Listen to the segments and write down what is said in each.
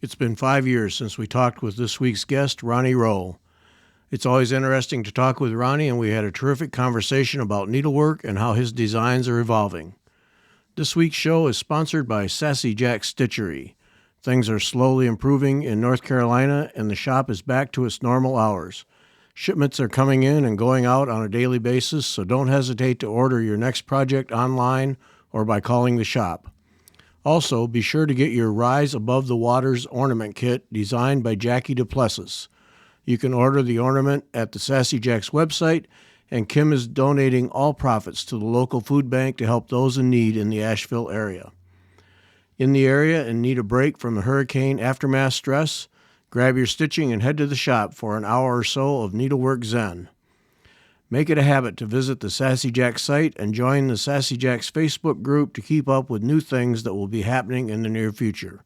It's been 5 years since we talked with this week's guest, Ronnie Rowe. It's always interesting to talk with Ronnie, and we had a terrific conversation about needlework and how his designs are evolving. This week's show is sponsored by Sassy Jack Stitchery. Things are slowly improving in North Carolina, and the shop is back to its normal hours. Shipments are coming in and going out on a daily basis, so don't hesitate to order your next project online or by calling the shop. Also, be sure to get your Rise Above the Waters ornament kit designed by Jackie Duplessis. You can order the ornament at the Sassy Jack's website, and Kim is donating all profits to the local food bank to help those in need in the Asheville area. In the area and need a break from the hurricane aftermath stress? Grab your stitching and head to the shop for an hour or so of needlework zen. Make it a habit to visit the Sassy Jack site and join the Sassy Jack's Facebook group to keep up with new things that will be happening in the near future.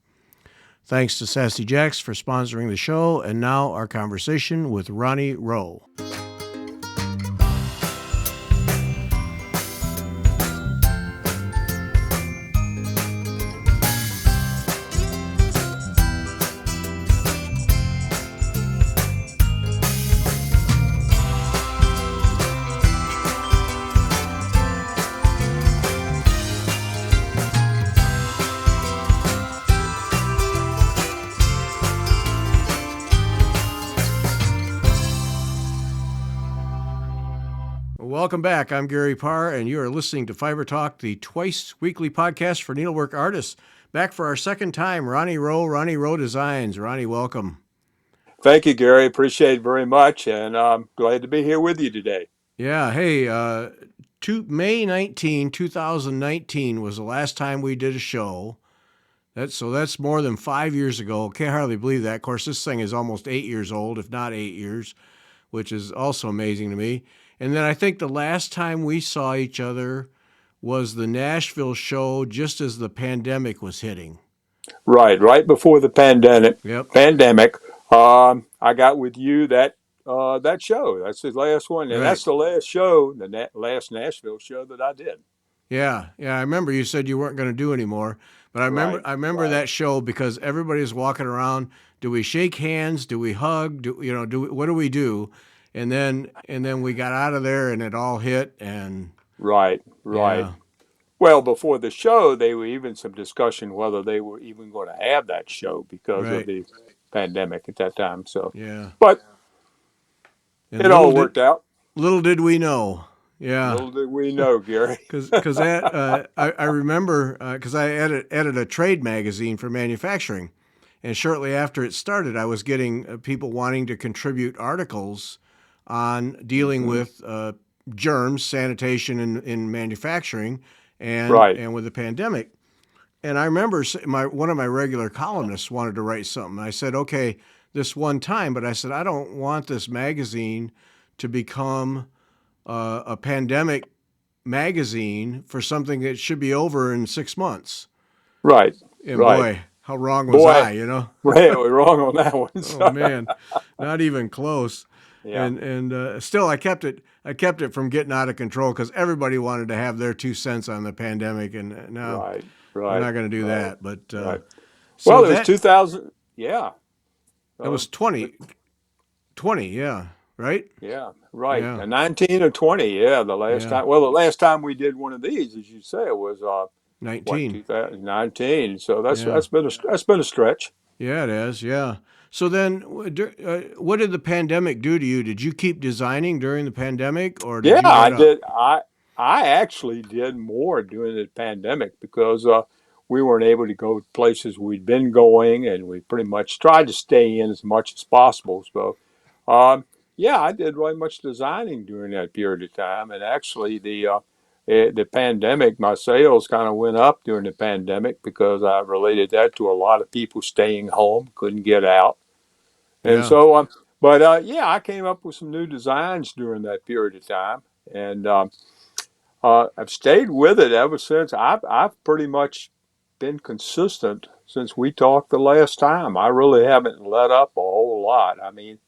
Thanks to Sassy Jacks for sponsoring the show, and now our conversation with Ronnie Rowe. Welcome back. I'm Gary Parr, and you are listening to Fiber Talk, the twice-weekly podcast for needlework artists. Back for our second time, Ronnie Rowe, Ronnie Rowe Designs. Ronnie, welcome. Thank you, Gary. Appreciate it very much, and I'm glad to be here with you today. Yeah, hey, May 19, 2019 was the last time we did a show. That's more than 5 years ago. Can't hardly believe that. Of course, this thing is almost 8 years old, if not 8 years, which is also amazing to me. And then I think the last time we saw each other was the Nashville show just as the pandemic was hitting. Right before the pandemic. Yep. I got with you that show. That's the last one, and Right. that's the last show, last Nashville show that I did. Yeah. I remember you said you weren't going to do anymore, but I remember that show because everybody was walking around. Do we shake hands? Do we hug? What do we do? And then we got out of there, and it all hit. And Right. yeah. Well, before the show, there were even some discussion whether they were even going to have that show because of Right. the pandemic at that time. So, Yeah. but And it all worked out. little did we know. Yeah. Little did we know, Gary. Because that I remember because I edited a trade magazine for manufacturing, and shortly after it started, I was getting people wanting to contribute articles on dealing with germs, sanitation in manufacturing, and with the pandemic. And I remember one of my regular columnists wanted to write something. I said, okay, this one time, but I said, I don't want this magazine to become a pandemic magazine for something that should be over in 6 months. Right. And Right. boy, how wrong was I, Well, we're wrong on that one. Oh man, not even close. Yeah. And still, I kept it from getting out of control because everybody wanted to have their 2 cents on the pandemic, and now we're not going to do that. But Right. so Well, it was 2000. Yeah. That was 2020. Yeah. Right. Yeah. Right. Yeah. And 19 or 20. Yeah. The last Yeah. time. Well, the last time we did one of these, as you say, it was 19. 2019. So that's Yeah. that's been a stretch. Yeah, it is. Yeah. So then, what did the pandemic do to you? Did you keep designing during the pandemic, or did Yeah, you I let up? did. I actually did more during the pandemic because we weren't able to go places we'd been going, and we pretty much tried to stay in as much as possible. So, yeah, I did really much designing during that period of time, and actually the pandemic, my sales kind of went up during the pandemic because I related that to a lot of people staying home, couldn't get out, and Yeah. so. Yeah, I came up with some new designs during that period of time, and I've stayed with it ever since. I've pretty much been consistent since we talked the last time. I really haven't let up a whole lot. I mean,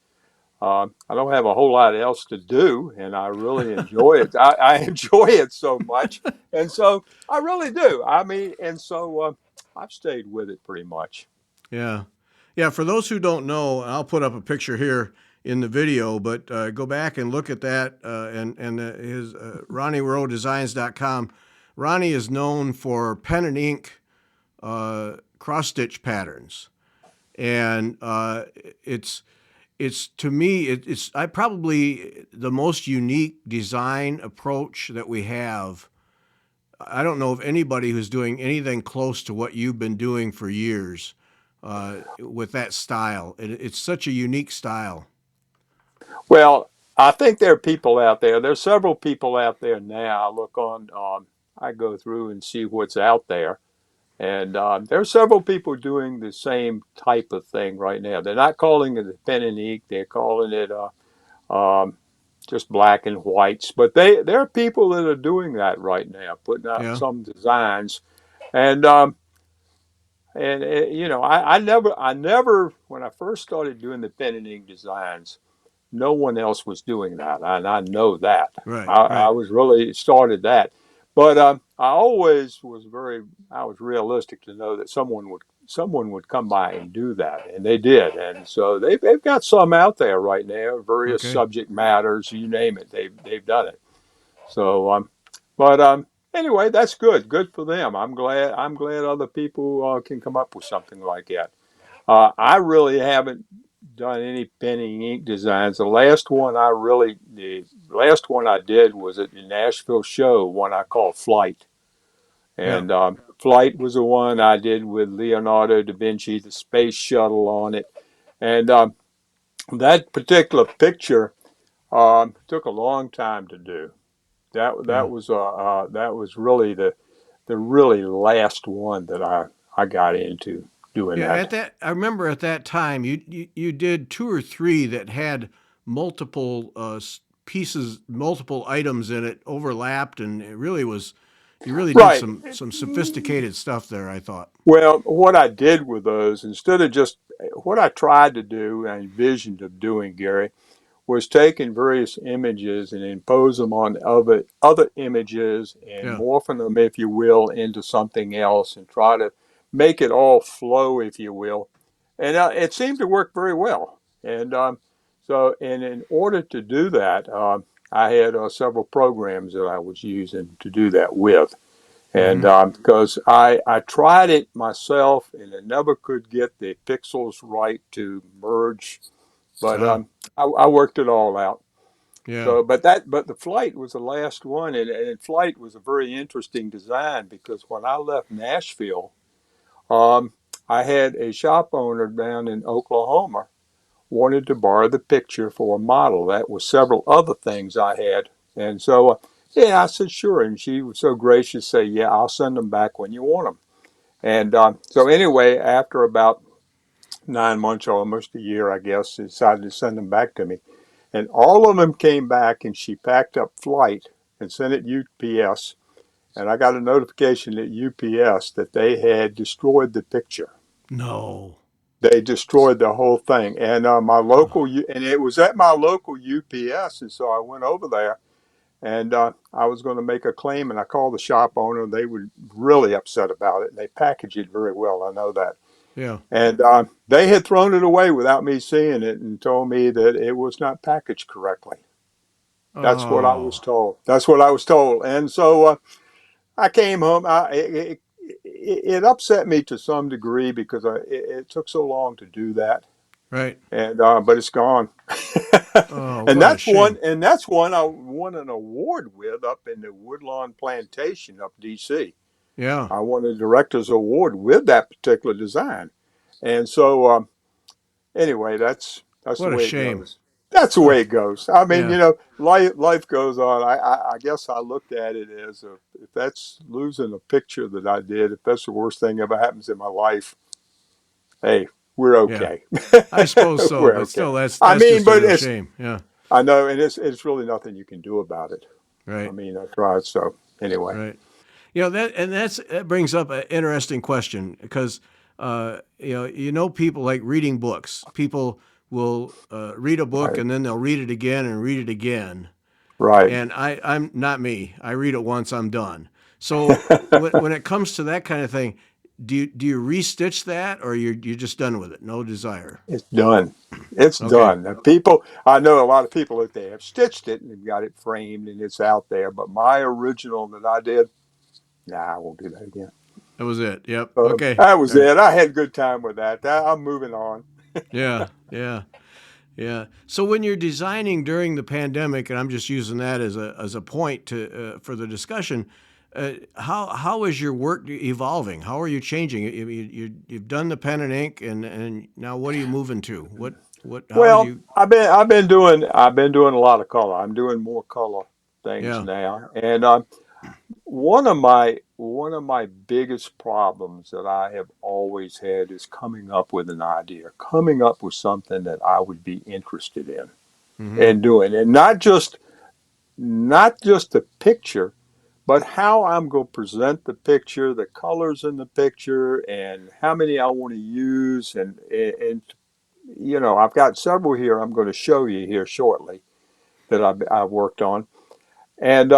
I don't have a whole lot else to do, and I really enjoy it. I enjoy it so much, and so I really do. I mean, and so I've stayed with it pretty much. Yeah. Yeah, for those who don't know, I'll put up a picture here in the video, but go back and look at that and his RonnieRoweDesigns.com. Ronnie is known for pen and ink cross stitch patterns, and it's to me it's I probably the most unique design approach that we have. I don't know of anybody who's doing anything close to what you've been doing for years with that style. It's such a unique style. Well, I think there are people out there. There's several people out there now. I look on, I go through and see what's out there. And there are several people doing the same type of thing right now. They're not calling it a pen and ink. They're calling it um, just black and whites. But there are people that are doing that right now, putting out Yeah, some designs. And you know, I never, when I first started doing the pen and ink designs, no one else was doing that, and I know that. right, I right. was really started that, but I always was I was realistic to know that someone would come by and do that, and they did, and so they've got some out there right now, various Okay. subject matters, you name it, they've done it. So, but anyway, that's good for them. I'm glad other people can come up with something like that. I really haven't done any pen and ink designs. The last one I did was at the Nashville show, one I called Flight. Yeah. And Flight was the one I did with Leonardo da Vinci, the space shuttle on it. And that particular picture took a long time to do. Yeah. That was really the really last one that I got into doing Yeah. At that. that, I remember at that time you did two or three that had multiple pieces, multiple items in it overlapped, and it really was. You really did Right. some sophisticated stuff there. I thought. Well, what I did with those, instead of just what I tried to do and envisioned of doing, Gary, was taking various images and impose them on other images and Yeah. morphing them, if you will, into something else and try to make it all flow, if you will. And it seemed to work very well. And and in order to do that, I had several programs that I was using to do that with. And Mm-hmm. because I tried it myself and I never could get the pixels right to merge, but Oh. I worked it all out. Yeah. So, but the Flight was the last one, and Flight was a very interesting design because when I left Nashville, um, I had a shop owner down in Oklahoma wanted to borrow the picture for a model. That was several other things I had. And so, yeah, I said, sure. And she was so gracious, say, yeah, I'll send them back when you want them. And so anyway, after about 9 months, or almost a year, I guess, she decided to send them back to me. And all of them came back and she packed up Flight and sent it UPS. And I got a notification at UPS that they had destroyed the picture. No. They destroyed the whole thing, and and it was at my local UPS, and so I went over there, and I was going to make a claim, and I called the shop owner. They were really upset about it, and they packaged it very well. I know that, Yeah. and they had thrown it away without me seeing it, and told me that it was not packaged correctly. That's what I was Oh. told. That's what I was told, and so I came home. It upset me to some degree because it took so long to do that Right. and but it's gone. Oh, what a shame. And that's one I won an award with up in the Woodlawn Plantation up DC. Yeah. I won a director's award with that particular design, and so anyway, that's the What a way it shame. goes. That's the Oh, way it goes. I mean, yeah. you know, life goes on. I guess I looked at it as if that's losing a picture that I did, if that's the worst thing ever happens in my life, hey, we're Yeah. okay. I suppose so, We're but okay. still, that's I that's mean, just a but real it's shame. Yeah. I know, and it's really nothing you can do about it. I Right. mean, I tried. So anyway, Right. That brings up an interesting question because people like reading books. People will read a book right, and then they'll read it again and read it again. right. And I'm not me. I read it once, I'm done. So when it comes to that kind of thing, do you restitch that, or you're just done with it? No desire. It's done. It's Okay. done. People, I know a lot of people that they have stitched it and they've got it framed and it's out there. But my original that I did, nah, I won't do that again. That was it. Yep. Okay. That was All right. it. I had a good time with that. I'm moving on. Yeah. Yeah. Yeah. So when you're designing during the pandemic, and I'm just using that as a point to for the discussion, how is your work evolving? How are you changing? You've done the pen and ink, and now what are you moving to? What how are Well, you? I've been doing a lot of color. I'm doing more color things Yeah. now, and one of my biggest problems that I have always had is coming up with an idea, coming up with something that I would be interested in Mm-hmm. and doing, and not just the picture, but how I'm going to present the picture, the colors in the picture, and how many I want to use, and I've got several here I'm going to show you here shortly that I've worked on, and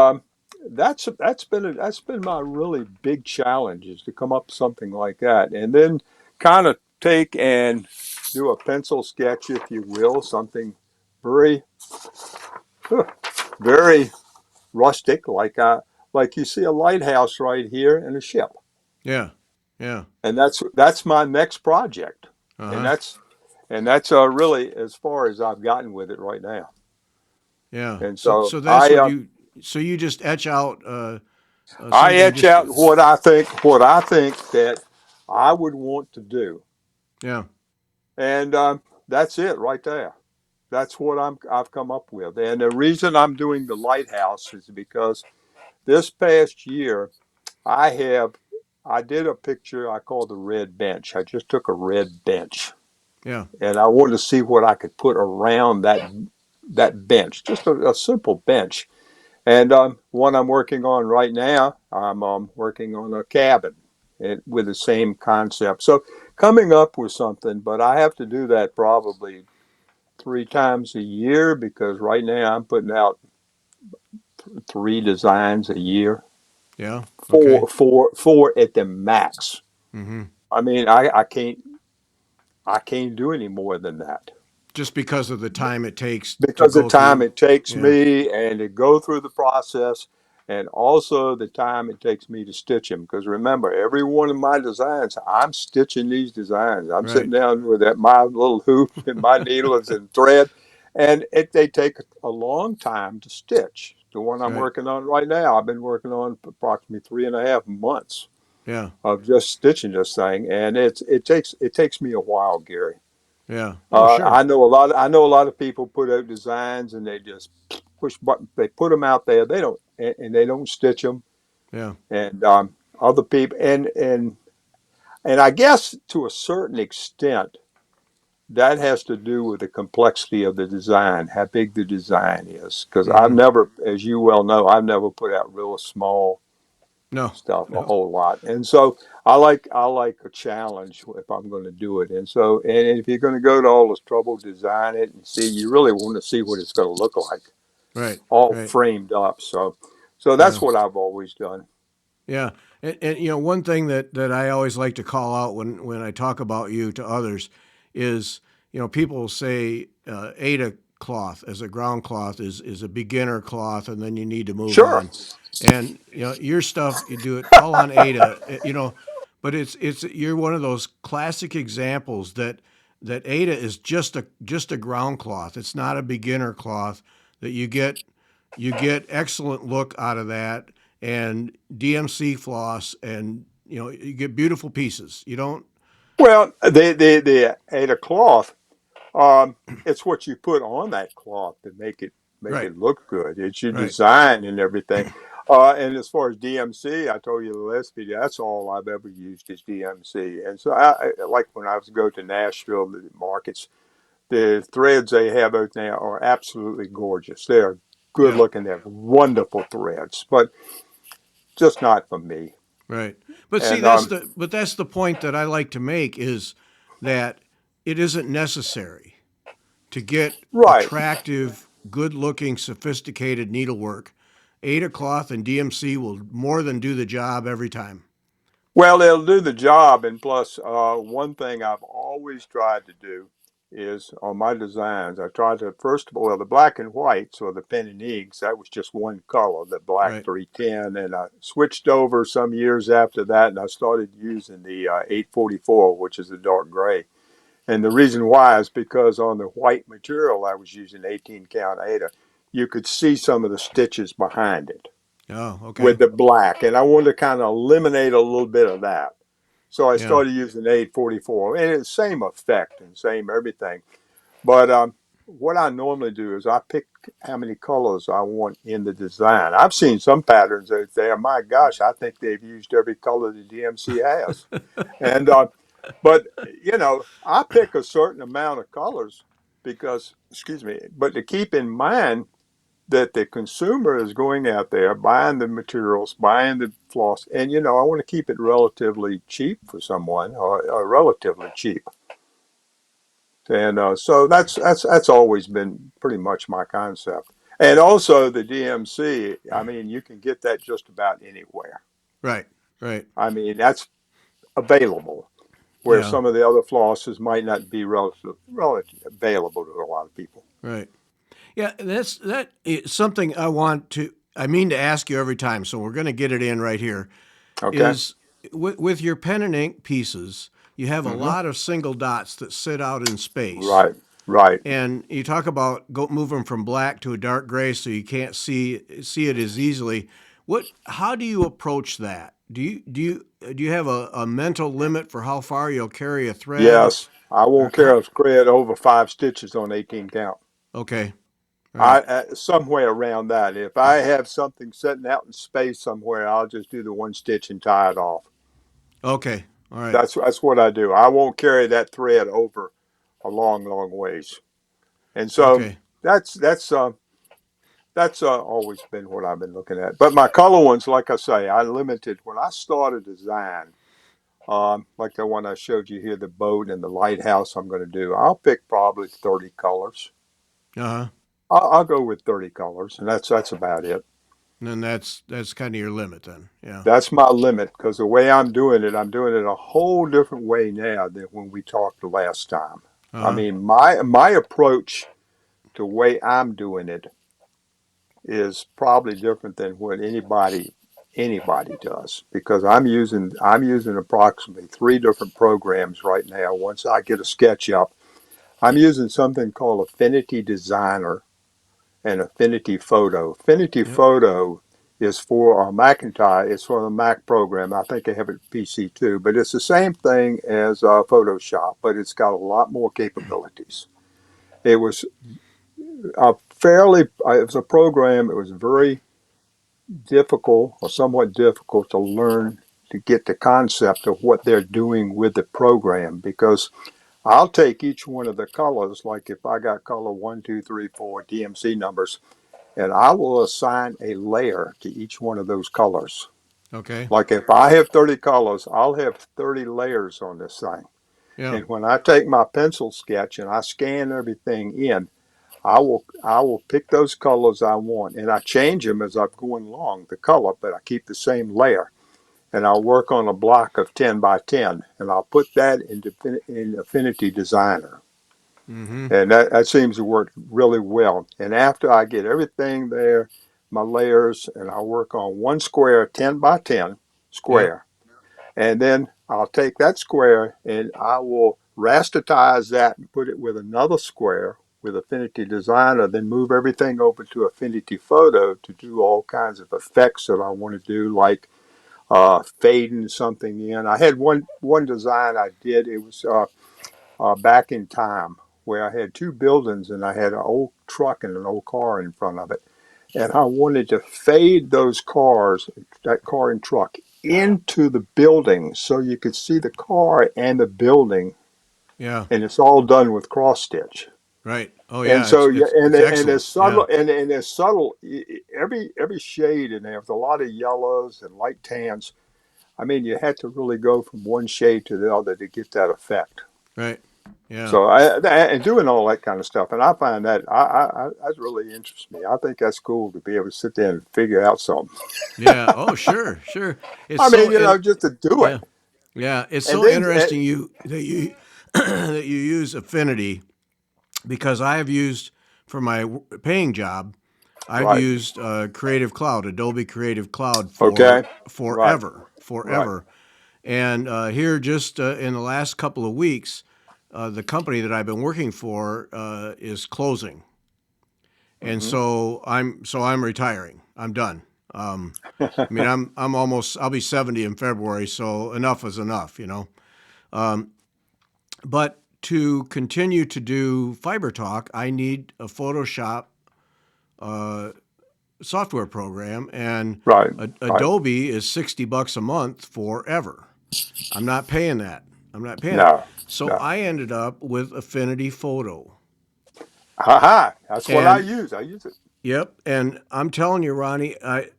that's been my really big challenge is to come up with something like that, and then kind of take and do a pencil sketch, if you will, something very very rustic, like you see a lighthouse right here and a ship, Yeah. Yeah. and that's my next project, Uh and huh. that's really as far as I've gotten with it right now, Yeah. and So so so that's I what uh, you. So you just etch out I something etch just. out what I think that I would want to do, Yeah. and that's it right there. That's what I've come up with, and the reason I'm doing the lighthouse is because this past year I have I did a picture I call the red bench. I just took a red bench Yeah. and I wanted to see what I could put around that bench, just a simple bench. And one I'm working on right now, I'm working on a cabin with the same concept. So coming up with something, but I have to do that probably 3 times a year because right now I'm putting out 3 designs a year, Yeah. Okay. four at the max. Mm-hmm. I mean, I can't do any more than that Just because of the time it takes to because the go time through. it takes Yeah. me and to go through the process, and also the time it takes me to stitch them. Because remember, every one of my designs, I'm stitching these designs. I'm sitting Right. down with my little hoop and my needles and thread, and they take a long time to stitch. The one I'm Right. working on right now, I've been working on for approximately 3.5 months Yeah. of just stitching this thing, and it takes me a while, Gary. Yeah. Oh, sure. I know a lot of people put out designs and they just push buttons. They put them out there. They don't and they don't stitch them. Yeah. And other people and I guess to a certain extent that has to do with the complexity of the design, how big the design is. Because I've Mm-hmm. never, as you well know, I've never put out real small No. stuff a No. whole lot. And so I like a challenge if I'm going to do it. And so and if you're going to go to all this trouble to design it and see, you really want to see what it's going to look like, Right. all Right. framed up. So Yeah. that's what I've always done. Yeah. And one thing that I always like to call out when I talk about you to others is, people say Ada cloth as a ground cloth is a beginner cloth, and then you need to move Sure. on. And your stuff, you do it all on Ada, but it's you're one of those classic examples that Ada is just a ground cloth. It's not a beginner cloth that you get excellent look out of that, and DMC floss, and you get beautiful pieces. You don't. Well, the Ada cloth, um, it's what you put on that cloth to make Right. it look good. It's your Right. design and everything. And as far as DMC, I told you the last video, that's all I've ever used is DMC. And so I like when I was to go to Nashville, the markets, the threads they have out there are absolutely gorgeous. They're good Yeah. looking. They're wonderful threads, but just not for me. Right. But see, And that's the point that I like to make is that it isn't necessary to get right. attractive, good-looking, sophisticated needlework. Ada cloth and DMC will more than do the job every time. Well, it'll do the job, and plus, one thing I've always tried to do is on my designs, I tried to first of all the black and whites or the pen and inks. That was just one color, the black Right. 310, and I switched over some years after that, and I started using the 844, which is the dark gray. And the reason why is because on the white material I was using 18 count Ada, you could see some of the stitches behind it Oh, with okay. the black, and I wanted to kind of eliminate a little bit of that. So I Yeah. started using 844, and it's the same effect and same everything. But what I normally do is I pick how many colors I want in the design. I've seen some patterns out there. My gosh, I think they've used every color the DMC has. And but I pick a certain amount of colors because, excuse me, but to keep in mind that the consumer is going out there buying the materials, buying the floss, and I want to keep it relatively cheap for someone, or relatively cheap. And so that's always been pretty much my concept. And also the DMC, I mean, you can get that just about anywhere. Right. Right. I mean, that's available, where Yeah. some of the other flosses might not be relative available to a lot of people. Right. Yeah, that is something I mean to ask you every time, so we're going to get it in right here. Okay. Is with your pen and ink pieces, you have a Hmm. lot of single dots that sit out in space. Right. Right. And you talk about moving from black to a dark gray so you can't see it as easily. How do you approach that? Do you have a mental limit for how far you'll carry a thread? Yes, I Or won't how, carry a thread over 5 stitches on 18 count. okay, all right, Somewhere around that. If I have something sitting out in space somewhere, I'll just do the one stitch and tie it off. okay, all right, That's what I do. I won't carry that thread over a long, long ways. And so okay, that's that's uh, that's always been what I've been looking at. But my color ones, like I say, I limited when I started design. Like the one I showed you here, the boat and the lighthouse. I'm going to do. I'll pick probably 30 colors. uh huh. I'll go with 30 colors, and that's about it. And then that's kind of your limit then. Yeah. That's my limit because the way I'm doing it a whole different way now than when we talked the last time. Uh I huh. mean, my approach to the way I'm doing it is probably different than what anybody does because I'm using approximately three different programs right now. Once I get a sketch up, I'm using something called Affinity Designer and Affinity Photo. Affinity Yep. Photo is for Macintosh. It's for the Mac program. I think I have it PC too, but it's the same thing as Photoshop, but it's got a lot more capabilities. It was it was a program. It was very difficult or somewhat difficult to learn to get the concept of what they're doing with the program because I'll take each one of the colors, like if I got color 1, 2, 3, 4 DMC numbers, and I will assign a layer to each one of those colors. Okay. Like if I have 30 colors, I'll have 30 layers on this thing. Yeah. And when I take my pencil sketch and I scan everything in, I will pick those colors I want, and I change them as I'm going along the color, but I keep the same layer. And I'll work on a block of 10 by 10, and I'll put that in Affinity Designer. Mm-hmm. And that seems to work really well. And after I get everything there, my layers, and I'll work on one square, 10 by 10 Yep. square. And then I'll take that square and I will rasterize that and put it with another square with Affinity Designer, then move everything over to Affinity Photo to do all kinds of effects that I want to do, like fading something in. I had one design I did. It was back in time where I had two buildings and I had an old truck and an old car in front of it. And I wanted to fade those cars, that car and truck, into the building so you could see the car and the building. Yeah. And it's all done with cross stitch. Right. Oh And yeah. so, yeah, It's and excellent. it's Yeah. subtle, and it's subtle. Every shade in there, with a lot of yellows and light tans. I mean, you had to really go from one shade to the other to get that effect. Right. Yeah. So and doing all that kind of stuff, and I find that really interests me. I think that's cool to be able to sit there and figure out something. Yeah. Oh, sure, sure. It's I mean, so and just to do yeah, it, yeah. It's and so then interesting you that you that you use Affinity because I have used for my paying job. I've right, used Creative Cloud, Adobe Creative Cloud for okay, right, right, forever. And here, just in the last couple of weeks, the company that I've been working for is closing, and hmm so I'm retiring. I'm done. I mean, I'm almost. I'll be 70 in February, so enough is enough, you know. But to continue to do Fiber Talk, I need a Photoshop software program, and right, right. Adobe is $60 a month forever. I'm not paying that. I'm not paying that. No, So no. I ended up with Affinity Photo. Haha, that's what I And use. I use it. yep, and I'm telling you, Ronnie, I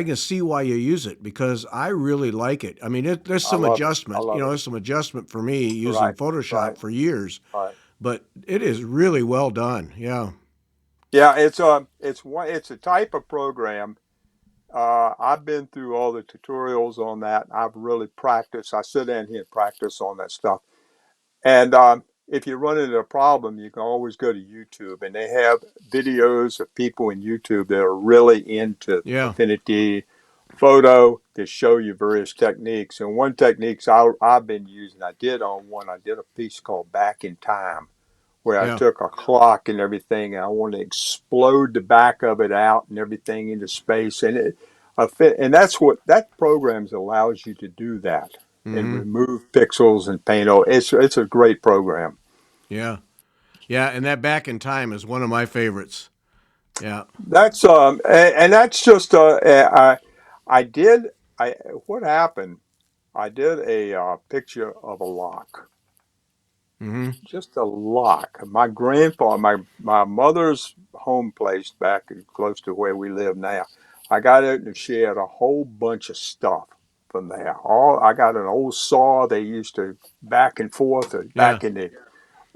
can see why you use it because I really like it. I mean, there's I some love it. I adjustment. You love know, it. there's some adjustment for me using Right, right, Photoshop for years, right. but it is really well done. Yeah, Yeah, it's a type of program. I've been through all the tutorials on that. I've really practiced. I sit in here and practice on that stuff. And if you run into a problem, you can always go to YouTube, and they have videos of people in YouTube that are really into yeah, Affinity Photo that show you various techniques. And one techniques I've been using, I did a piece called Back in Time, where I yeah, took a clock and everything, and I wanted to explode the back of it out and everything into space. And that's what that programs allows you to do that and mm-hmm, remove pixels and paint. Oh, it's a great program. yeah, yeah. And that Back in Time is one of my favorites. Yeah, And that's just I did I what happened. I did a picture of a lock, mm-hmm, just a lock. My grandfather, my mother's home place back close to where we live now. I got out and shared a whole bunch of stuff from there. All I got an old saw they used to back and forth yeah, back in the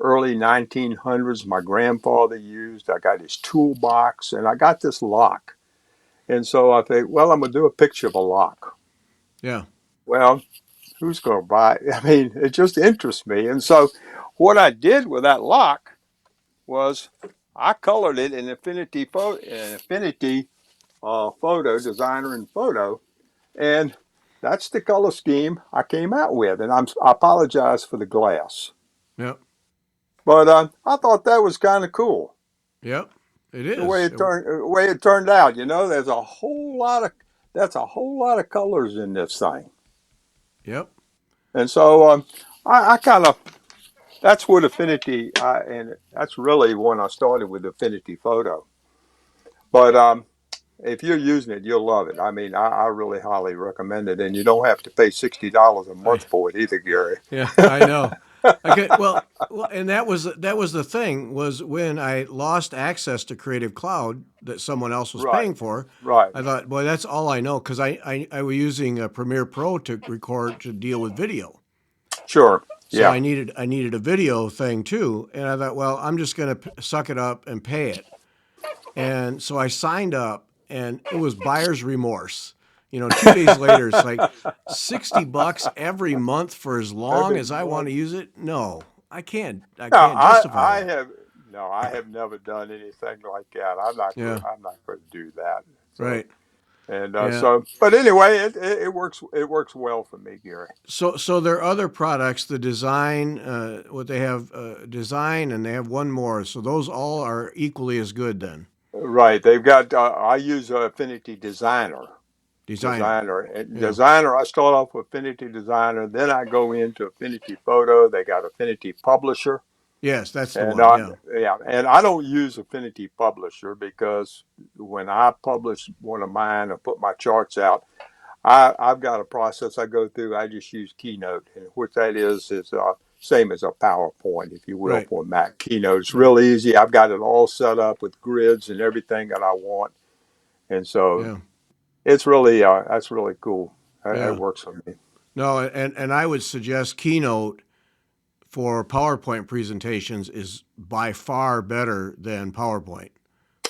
early 1900s. My grandfather used. I got his toolbox, and I got this lock. And so I think, well, I'm gonna do a picture of a lock. yeah, Well, who's going to buy it? I mean, it just interests me. And so what I did with that lock was I colored it in Affinity Photo Designer and Photo, and that's the color scheme I came out with. And I apologize for the glass, yep, but I thought that was kind of cool yep. It is. the way it turned out. You know, that's a whole lot of colors in this thing, Yep, and so I kind of that's what Affinity, and that's really when I started with Affinity Photo. But if you're using it, you'll love it. I mean, I really highly recommend it, and you don't have to pay $60 a I month for it either, Gary. yeah, I know. Okay, well, and that was the thing was when I lost access to Creative Cloud that someone else was Right, paying for. right, I thought, boy, that's all I know because I was using Premiere Pro to record to deal with video. sure, So yeah, I needed a video thing too, and I thought, well, I'm just gonna suck it up and pay it. And so I signed up, and it was buyer's remorse. 2 days later, it's like $60 every month for as long every as I want month. to use it. No, I can't. I Now, can't justify I that. have no, I have never done anything like that. Yeah. I'm not going to do that. So Right. and Yeah. so, but anyway, it works. It works well for me, Gary. So there are other products, the design, what they have, design, and they have one more. So those all are equally as good then. Right. They've got. I use Affinity Designer. Designer. Yeah. Designer, I start off with Affinity Designer, then I go into Affinity Photo. They got Affinity Publisher, Yes, that's the and one. Yeah. yeah, and I don't use Affinity Publisher because when I publish one of mine or put my charts out, I've got a process I go through. I just use Keynote, and what that is same as a PowerPoint, if you will, Right. for Mac. Keynote, it's Right. real easy. I've got it all set up with grids and everything that I want, and so Yeah. it's really that's really cool. It Yeah. works for me. No, and I would suggest Keynote for PowerPoint presentations is by far better than PowerPoint.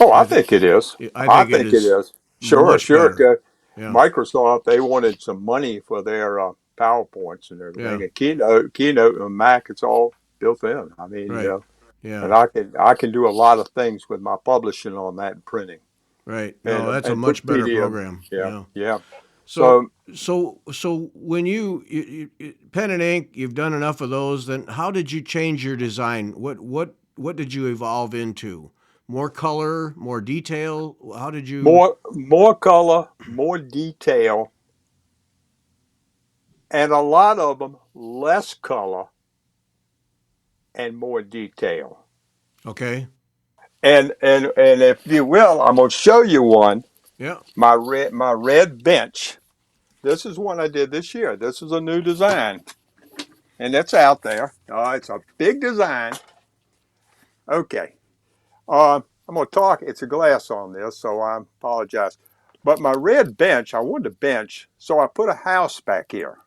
Oh, I I think think it is. I I think it think it is is. Sure, much sure. better. Yeah, Microsoft, they wanted some money for their PowerPoints and yeah, everything. And Keynote on Mac, it's all built in. I mean, right. and Yeah, I can do a lot of things with my publishing on that and printing right. and No, that's a and put much better PDF. program. Yeah, Yeah. yeah. So So so when pen and ink, you've done enough of those. Then how did you change your design? What did you evolve into? More color, more detail. How did you? more color, more detail, and a lot of them less color and more detail. Okay. And if you will, I'm gonna show you one. Yeah. My red bench. This is one I did this year. This is a new design, and it's out there. It's a big design. Okay. I'm gonna talk. It's a glass on this, so I apologize. But my red bench, I wanted a bench, so I put a house back here.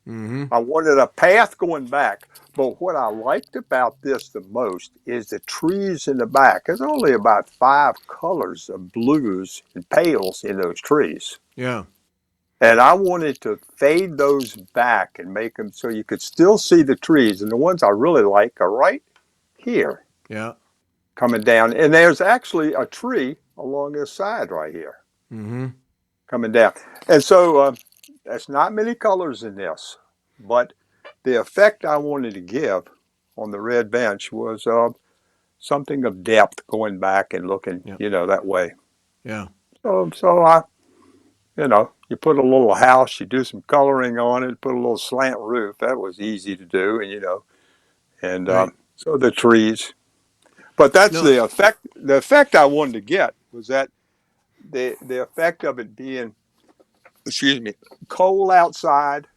Mm-hmm. I wanted a path going back. But what I liked about this the most is the trees in the back. There's only about 5 colors of blues and pales in those trees. Yeah. And I wanted to fade those back and make them so you could still see the trees. And the ones I really like are right here Yeah. coming down. And there's actually a tree along this side right here Mm-hmm. coming down. And so there's not many colors in this, but the effect I wanted to give on the red bench was something of depth going back and looking, Yeah. that way. Yeah. So you put a little house, you do some coloring on it, put a little slant roof. That was easy to do, and Right. so the trees. But that's No. the effect. The effect I wanted to get was that the effect of it being, excuse me, cold outside,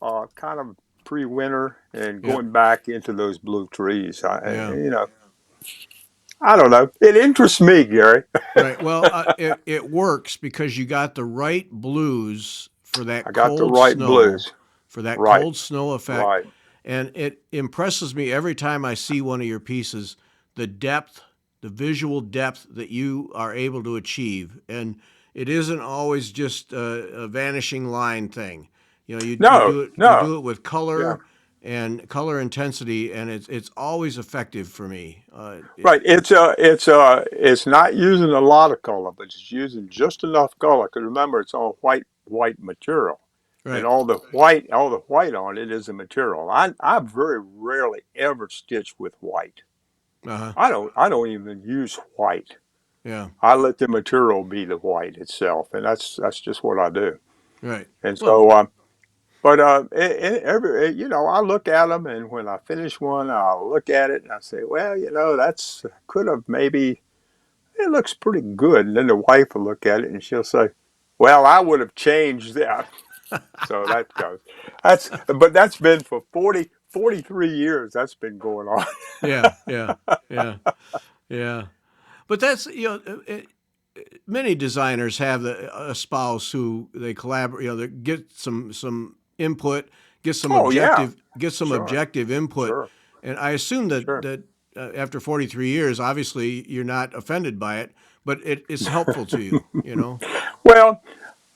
kind of pre-winter, and Yeah. going back into those blue trees. Yeah. I don't know. It interests me, Gary. Right. Well, it works because you got the right blues I got the right blues. for that Right, cold snow effect, right. and it impresses me every time I see one of your pieces, the depth, the visual depth that you are able to achieve, and it isn't always just a vanishing line thing. No, you no. do it with Yeah. color and color intensity, and it's always effective for me. Right. It's not using a lot of color, but it's using just enough color. Because remember, it's on white material, and Right. all the white on it is the material. I very rarely ever stitch with white. Uh huh. I don't even use white. Yeah. I let the material be the white itself, and that's just what I do. Right. And Well. so, but I look at them, and when I finish one, I'll look at it and I say, well, that's could have maybe it looks pretty good. And then the wife will look at it and she'll say, well, I would have changed that. So that goes. But that's been for 43 years. That's been going on. Yeah. Yeah. Yeah. Yeah. But that's many designers have a spouse who they collaborate. They get some input, Oh yeah, get some sure, objective input, sure, and I assume sure. that after 43 years, obviously you're not offended by it, but it's helpful to you. You know. Well,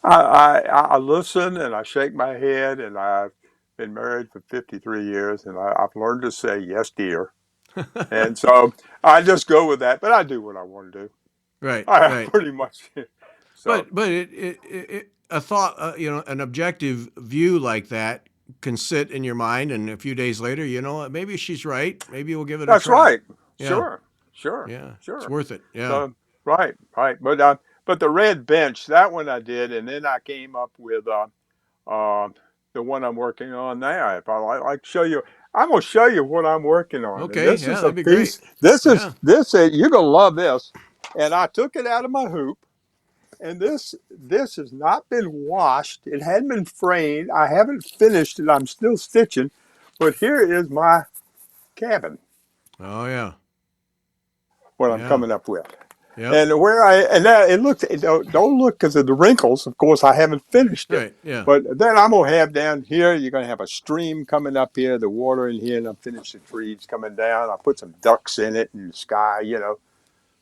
I listen and I shake my head, and I've been married for 53 years, and I've learned to say yes, dear. And so I just go with that, but I do what I want to do. Right. I Right. pretty much. So But a thought, an objective view like that can sit in your mind, and a few days later, maybe she's right. Maybe we'll give it a that's try. right. Yeah, Sure, sure, yeah, it's sure. worth it. Yeah. So right, right. But the red bench, that one I did, and then I came up with uh, the one I'm working on now. If I like to show you, I'm going to show you what I'm working on. And Okay. this Yeah, is a that'd be great. piece. This is Yeah. this. You're going to love this. And I took it out of my hoop. And this has not been washed. It hadn't been framed. I haven't finished it. I'm still stitching. But here is my cabin, Oh yeah. what I'm Yeah. coming up with. Yep. And where I and that it looks it don't look because of the wrinkles. Of course, I haven't finished it. Right. Yeah. But then I'm gonna have down here. You're gonna have a stream coming up here, the water in here, and I'm finished the trees coming down. I put some ducks in it and the sky.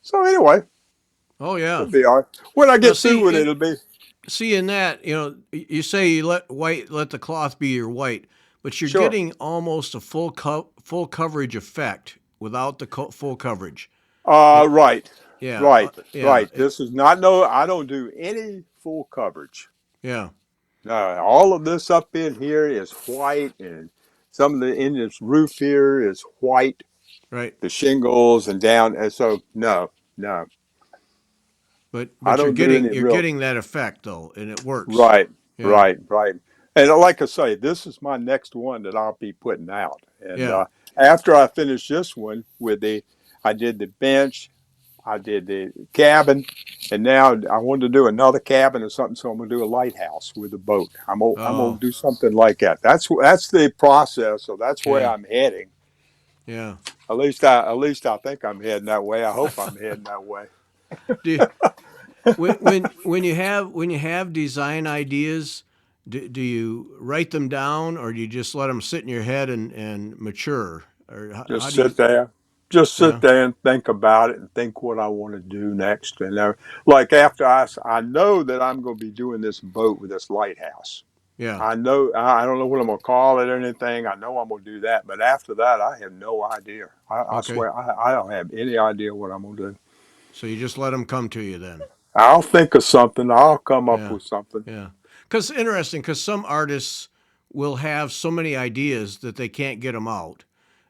So anyway, Oh yeah. it'll be all right. When I Now get through see, with it, it'll be see in that, you say you let the cloth be your white, but you're sure. getting almost a full coverage effect without the full coverage. Right, Yeah. right, Yeah. right. This is not no. I don't do any full coverage. Yeah. No, all of this up in here is white, and some of the in this roof here is white. Right. The shingles and down, and so no, no, But I you're don't do getting any real. that effect though, and it works. Right, Yeah. right, right. And like I say, this is my next one that I'll be putting out. And Yeah. after I finish this one I did the bench, I did the cabin, and now I wanted to do another cabin or something. So I'm gonna do a lighthouse with a boat. I'm gonna Oh. do something like that. That's the process. So that's where Yeah. I'm heading. Yeah. At least I think I'm heading that way. I hope I'm heading that way. Do when you have design ideas, do you write them down or do you just let them sit in your head and mature? Or how Just do you? sit there. Just sit Yeah. there and think about it and think what I want to do next. And like after I know that I'm going to be doing this boat with this lighthouse. Yeah. I don't know what I'm going to call it or anything. I know I'm going to do that. But after that, I have no idea. I Okay. swear, I don't have any idea what I'm going to do. So you just let them come to you then. I'll think of something. I'll come up Yeah. with something. Yeah. Because interesting, because some artists will have so many ideas that they can't get them out,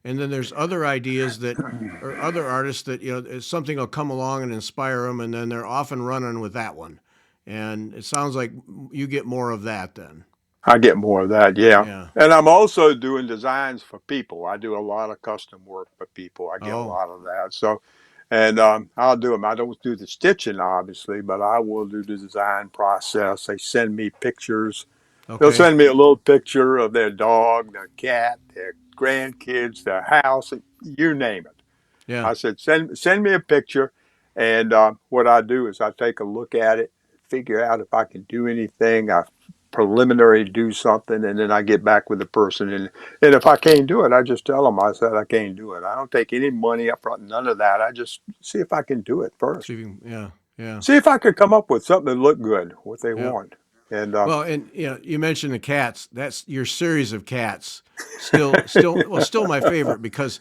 and then there's other ideas that, or other artists that something will come along and inspire them, and then they're off and running with that one. And it sounds like you get more of that then. I get more of that, yeah. Yeah. And I'm also doing designs for people. I do a lot of custom work for people. I get a Oh. lot of that. So, and I'll do them. I don't do the stitching, obviously, but I will do the design process. They send me pictures. They'll Okay. send me a little picture of their dog, their cat, their grandkids, their house, you name it. Yeah. I said, send me a picture, and what I do is I take a look at it, figure out if I can do anything. I preliminary do something, and then I get back with the person, and if I can't do it, I just tell them I said I can't do it. I don't take any money up front, none of that. I just see if I can do it See first. if you can, yeah. Yeah. See if I could come up with something that looked good, what they Yeah. want, and Well, and you mentioned the cats. That's your series of cats. Still my favorite because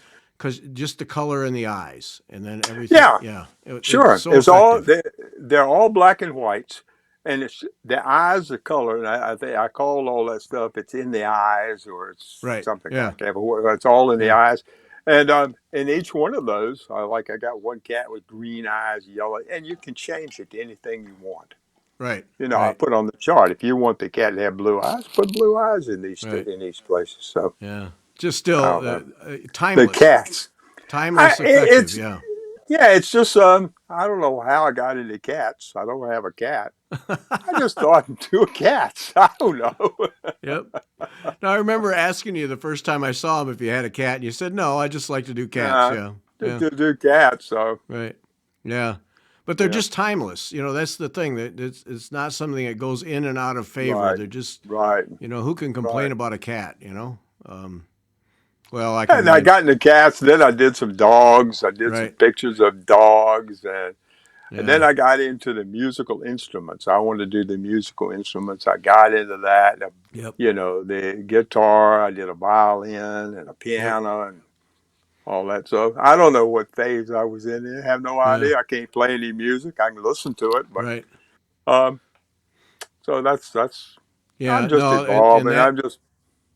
just the color in the eyes and then everything. yeah. Yeah, it's Sure, so effective. they're all black and whites, and it's the eyes, the color, and I think I call all that stuff. It's in the eyes, or it's Right. something Yeah. like that. But it's all in the Yeah. eyes, and in each one of those, like I got one cat with green eyes, yellow, and you can change it to anything you want. Right. I Right. put on the chart if you want the cat to have blue eyes, put blue eyes in Right. these places. So Yeah. Just I still don't know the timeless, cats. timeless, effective. It's Yeah. yeah, it's just I don't know how I got into cats. I don't have a cat. I just thought do cats. I don't know. Yep. Now I remember asking you the first time I saw him if you had a cat, and you said no. I just like to do cats. uh, Yeah. to, Yeah. to do cats. So Right. Yeah. But they're yeah, just timeless. That's the thing. That it's not something that goes in and out of favor. right, They're just, right, who can right. complain about a cat? Um, well, I can And I imagine. got into cats. Then I did some dogs. I did some Right. pictures of dogs, and then Yeah. I got into the musical instruments. I wanted to do the musical instruments. I got into that. Yep. The guitar. I did a violin and a Yep. piano and all that stuff. I don't know what phase I was in. I have no Yeah. idea. I can't play any music. I can listen to it, but Right. um, so that's. I'm Yeah. just No. And evolving. I'm just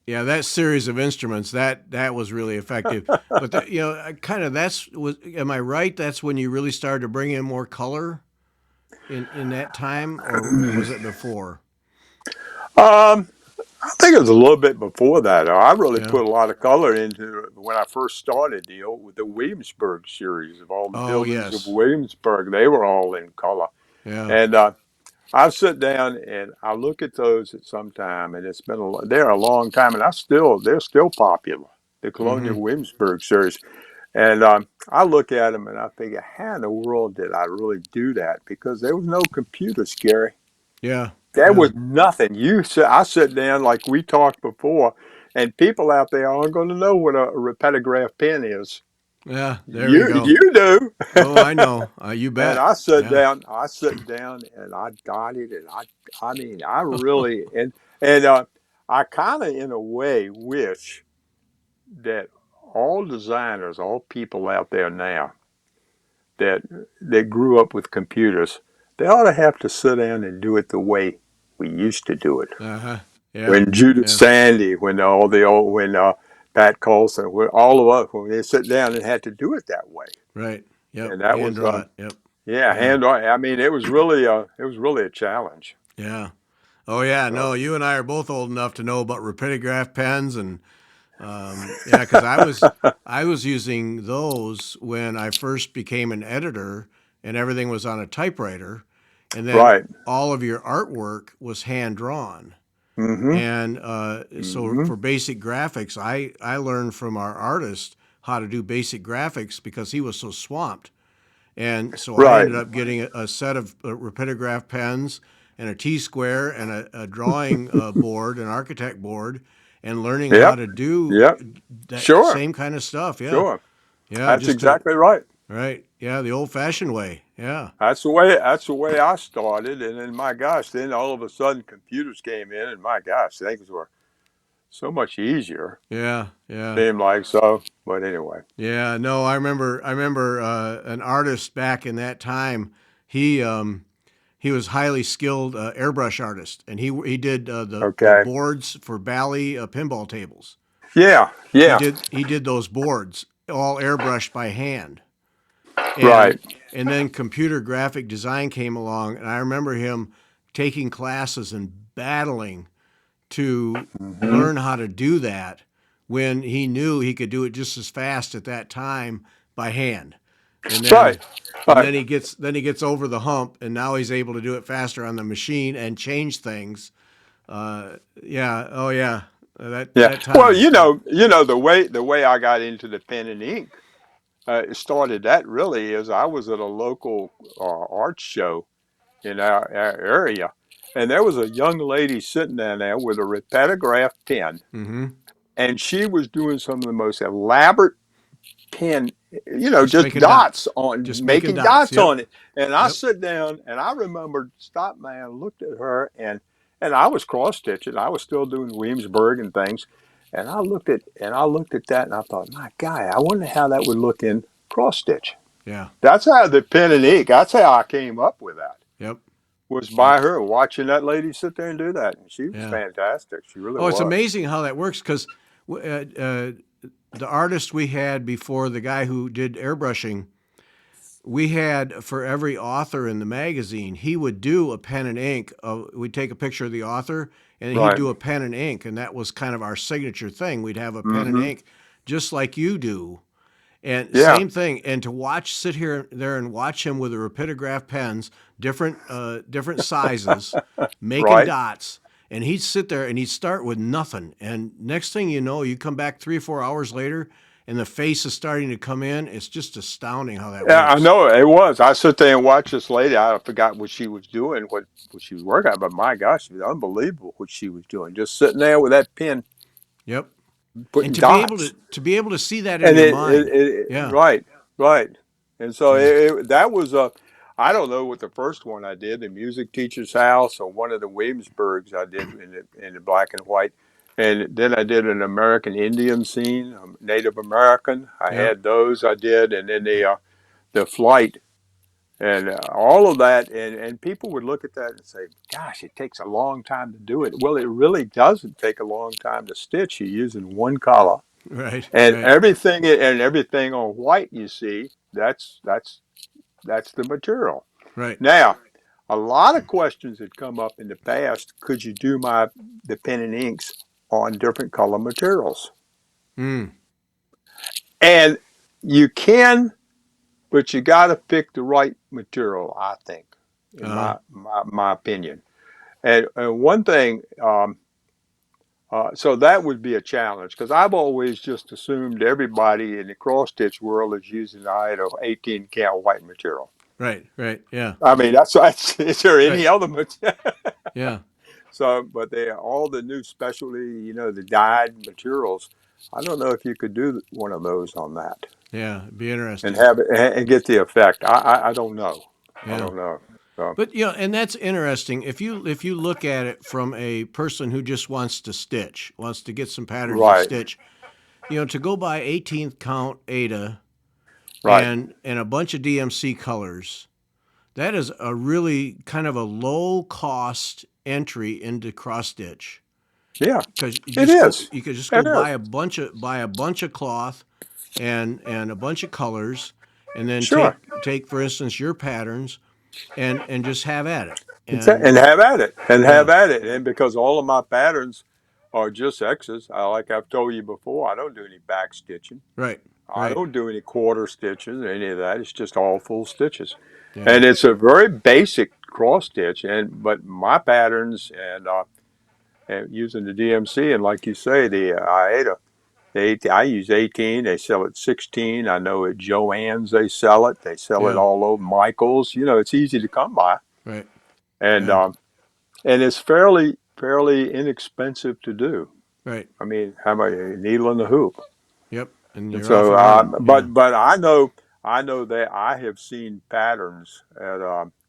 yeah, that series of instruments that was really effective. But kind of that's was. Am I right? That's when you really started to bring in more color in that time, or was it before? um. I think it was a little bit before that. I really Yeah. put a lot of color into it when I first started with the Williamsburg series of all the Oh buildings of yes. Williamsburg. They were all in color, Yeah. and I sit down and I look at those at some time, and it's been they're a long time, and they're still popular. The Mm-hmm. Colonial Williamsburg series, and I look at them and I figure, how in the world did I really do that? Because there was no computer, Scary. Yeah, There yeah, was nothing. I sit down like we talked before, and people out there aren't going to know what a repetograph pen is. yeah. There you go. You do. Oh, I know. You And bet. Yeah. I sit down and I got it, and I mean, I really, and I kind of, in a way, wish that all designers, all people out there now that grew up with computers, they ought to have to sit down and do it the way we used to do it. Uh-huh. Yeah. When Judith Yeah. Sandy, when all the old, when Pat Colson, when all of us, when they sit down and had to do it that way, Right. Yep. and that Hand was, draw it. Yep. yeah, Yeah. hand on. I mean, it was really a challenge. Yeah. Oh yeah. No, So, you and I are both old enough to know about rapidograph pens, and yeah, because I was using those when I first became an editor, and everything was on a typewriter, and then right. all of your artwork was hand drawn. Mm-hmm. And so Mm-hmm. for basic graphics, I learned from our artist how to do basic graphics because he was so swamped. And so I Right. ended up getting a set of rapidograph pens and a T square and a drawing board, an architect board, and learning how Yep. to do Yep. that Sure. same kind of stuff. Yeah, Sure. yeah, That's just to exactly right. right. Yeah, the old-fashioned way. Yeah, That's the way I started, and then my gosh, then all of a sudden computers came in, and my gosh, things were so much easier. yeah, yeah. Seemed like so, but anyway. Yeah, no, I remember an artist back in that time. He um, he was highly skilled airbrush artist, and he did the Okay. boards for Bally pinball tables. Yeah. He Yeah. did those boards all airbrushed by hand, Right. and then computer graphic design came along, and I remember him taking classes and battling to Hmm. learn how to do that when he knew he could do it just as fast at that time by hand. And Right. then Right. then he gets over the hump, and now he's able to do it faster on the machine and change things. Yeah, oh yeah, Yeah. that Well, time. the way I got into the pen and ink, it started that really is I was at a local art show in our area, and there was a young lady sitting down there with a repetograph pen, Mm-hmm. and she was doing some of the most elaborate pen, Just just making dots dots, on just making making dots. dots Yep, on it. And I yep. sit down and I remembered stopped man, looked at her and I was cross stitching. I was still doing Williamsburg and things. And I looked at that and I thought, my God, I wonder how that would look in cross stitch. Yeah, That's how the pen and ink. That's how I came up with that. yep, Was yep. by her watching that lady sit there and do that. And she was Yeah. fantastic. She really Oh, it's was. amazing how that works because the artist we had before the guy who did airbrushing, we had for every author in the magazine, he would do a pen and ink. We'd take a picture of the author and he'd Right. do a pen and ink. And that was kind of our signature thing. We'd have a pen and Mm-hmm. ink just like you do. And Yeah. same thing. And to sit here there and watch him with the rapidograph pens, different sizes, making Right. dots. And he'd sit there and he'd start with nothing. And next thing you know, you come back 3 or 4 hours later, and the face is starting to come in. It's just astounding how that Yeah, I works. know it was. I sit there and watch this lady. I forgot what she was doing, what she was working on, but my gosh, it was unbelievable what she was doing. Just sitting there with that pen, Yep. And putting dots, to be able to see that in and your mind. Yeah. right, right. And so Yeah. that was a. I don't know what the first one I did, the music teacher's house, or one of the Williamsburgs I did in the black and white, and then I did an American Indian scene, Native American. I Yep. had those I did, and then the flight and all of that and people would look at that and say, gosh, it takes a long time to do it. Well, it really doesn't take a long time to stitch. You're using one color Right. and Right. everything on white you see, that's the material. Right. Now, a lot of questions had come up in the past. Could you do the pen and inks on different color materials? Mm. And you can, but you got to pick the right material, I think, in Uh huh. my opinion. And one thing, So that would be a challenge because I've always just assumed everybody in the cross stitch world is using either 18 count white material. Right, right, yeah, I mean, that's is there right, any other material? yeah, So, but they all the new specialty, the dyed materials. I don't know if you could do one of those on that yeah. It'd be and interesting. have it and get the effect. I don't know. I Yeah. don't know. So, But and that's interesting. If you look at it from a person who just wants to stitch, wants to get some patterns and right, stitch, to go by 18th count Ada right. and a bunch of DMC colors, that is a really kind of a low cost entry into cross stitch Yeah, because you it just go is. you could just go It is. buy a bunch of cloth and a bunch of colors and then Sure. take for instance your patterns and just have at it. And And have at it. And have yeah, at it. And because all of my patterns are just X's, like I've told you before, I don't do any back stitching. right, I right. don't do any quarter stitches or any of that. It's just all full stitches. Yeah. And it's a very basic cross stitch. But my patterns and using the DMC and like you say, the IATA, I use 18. They sell it 16. I know at Joann's they sell it. They sell it Yeah. all over Michael's. It's easy to come by. Right. And Yeah. and it's fairly inexpensive to do. Right. I mean, how about a needle and a hoop? Yep. And And you're off so, and running. Yeah. but I know that I have seen patterns at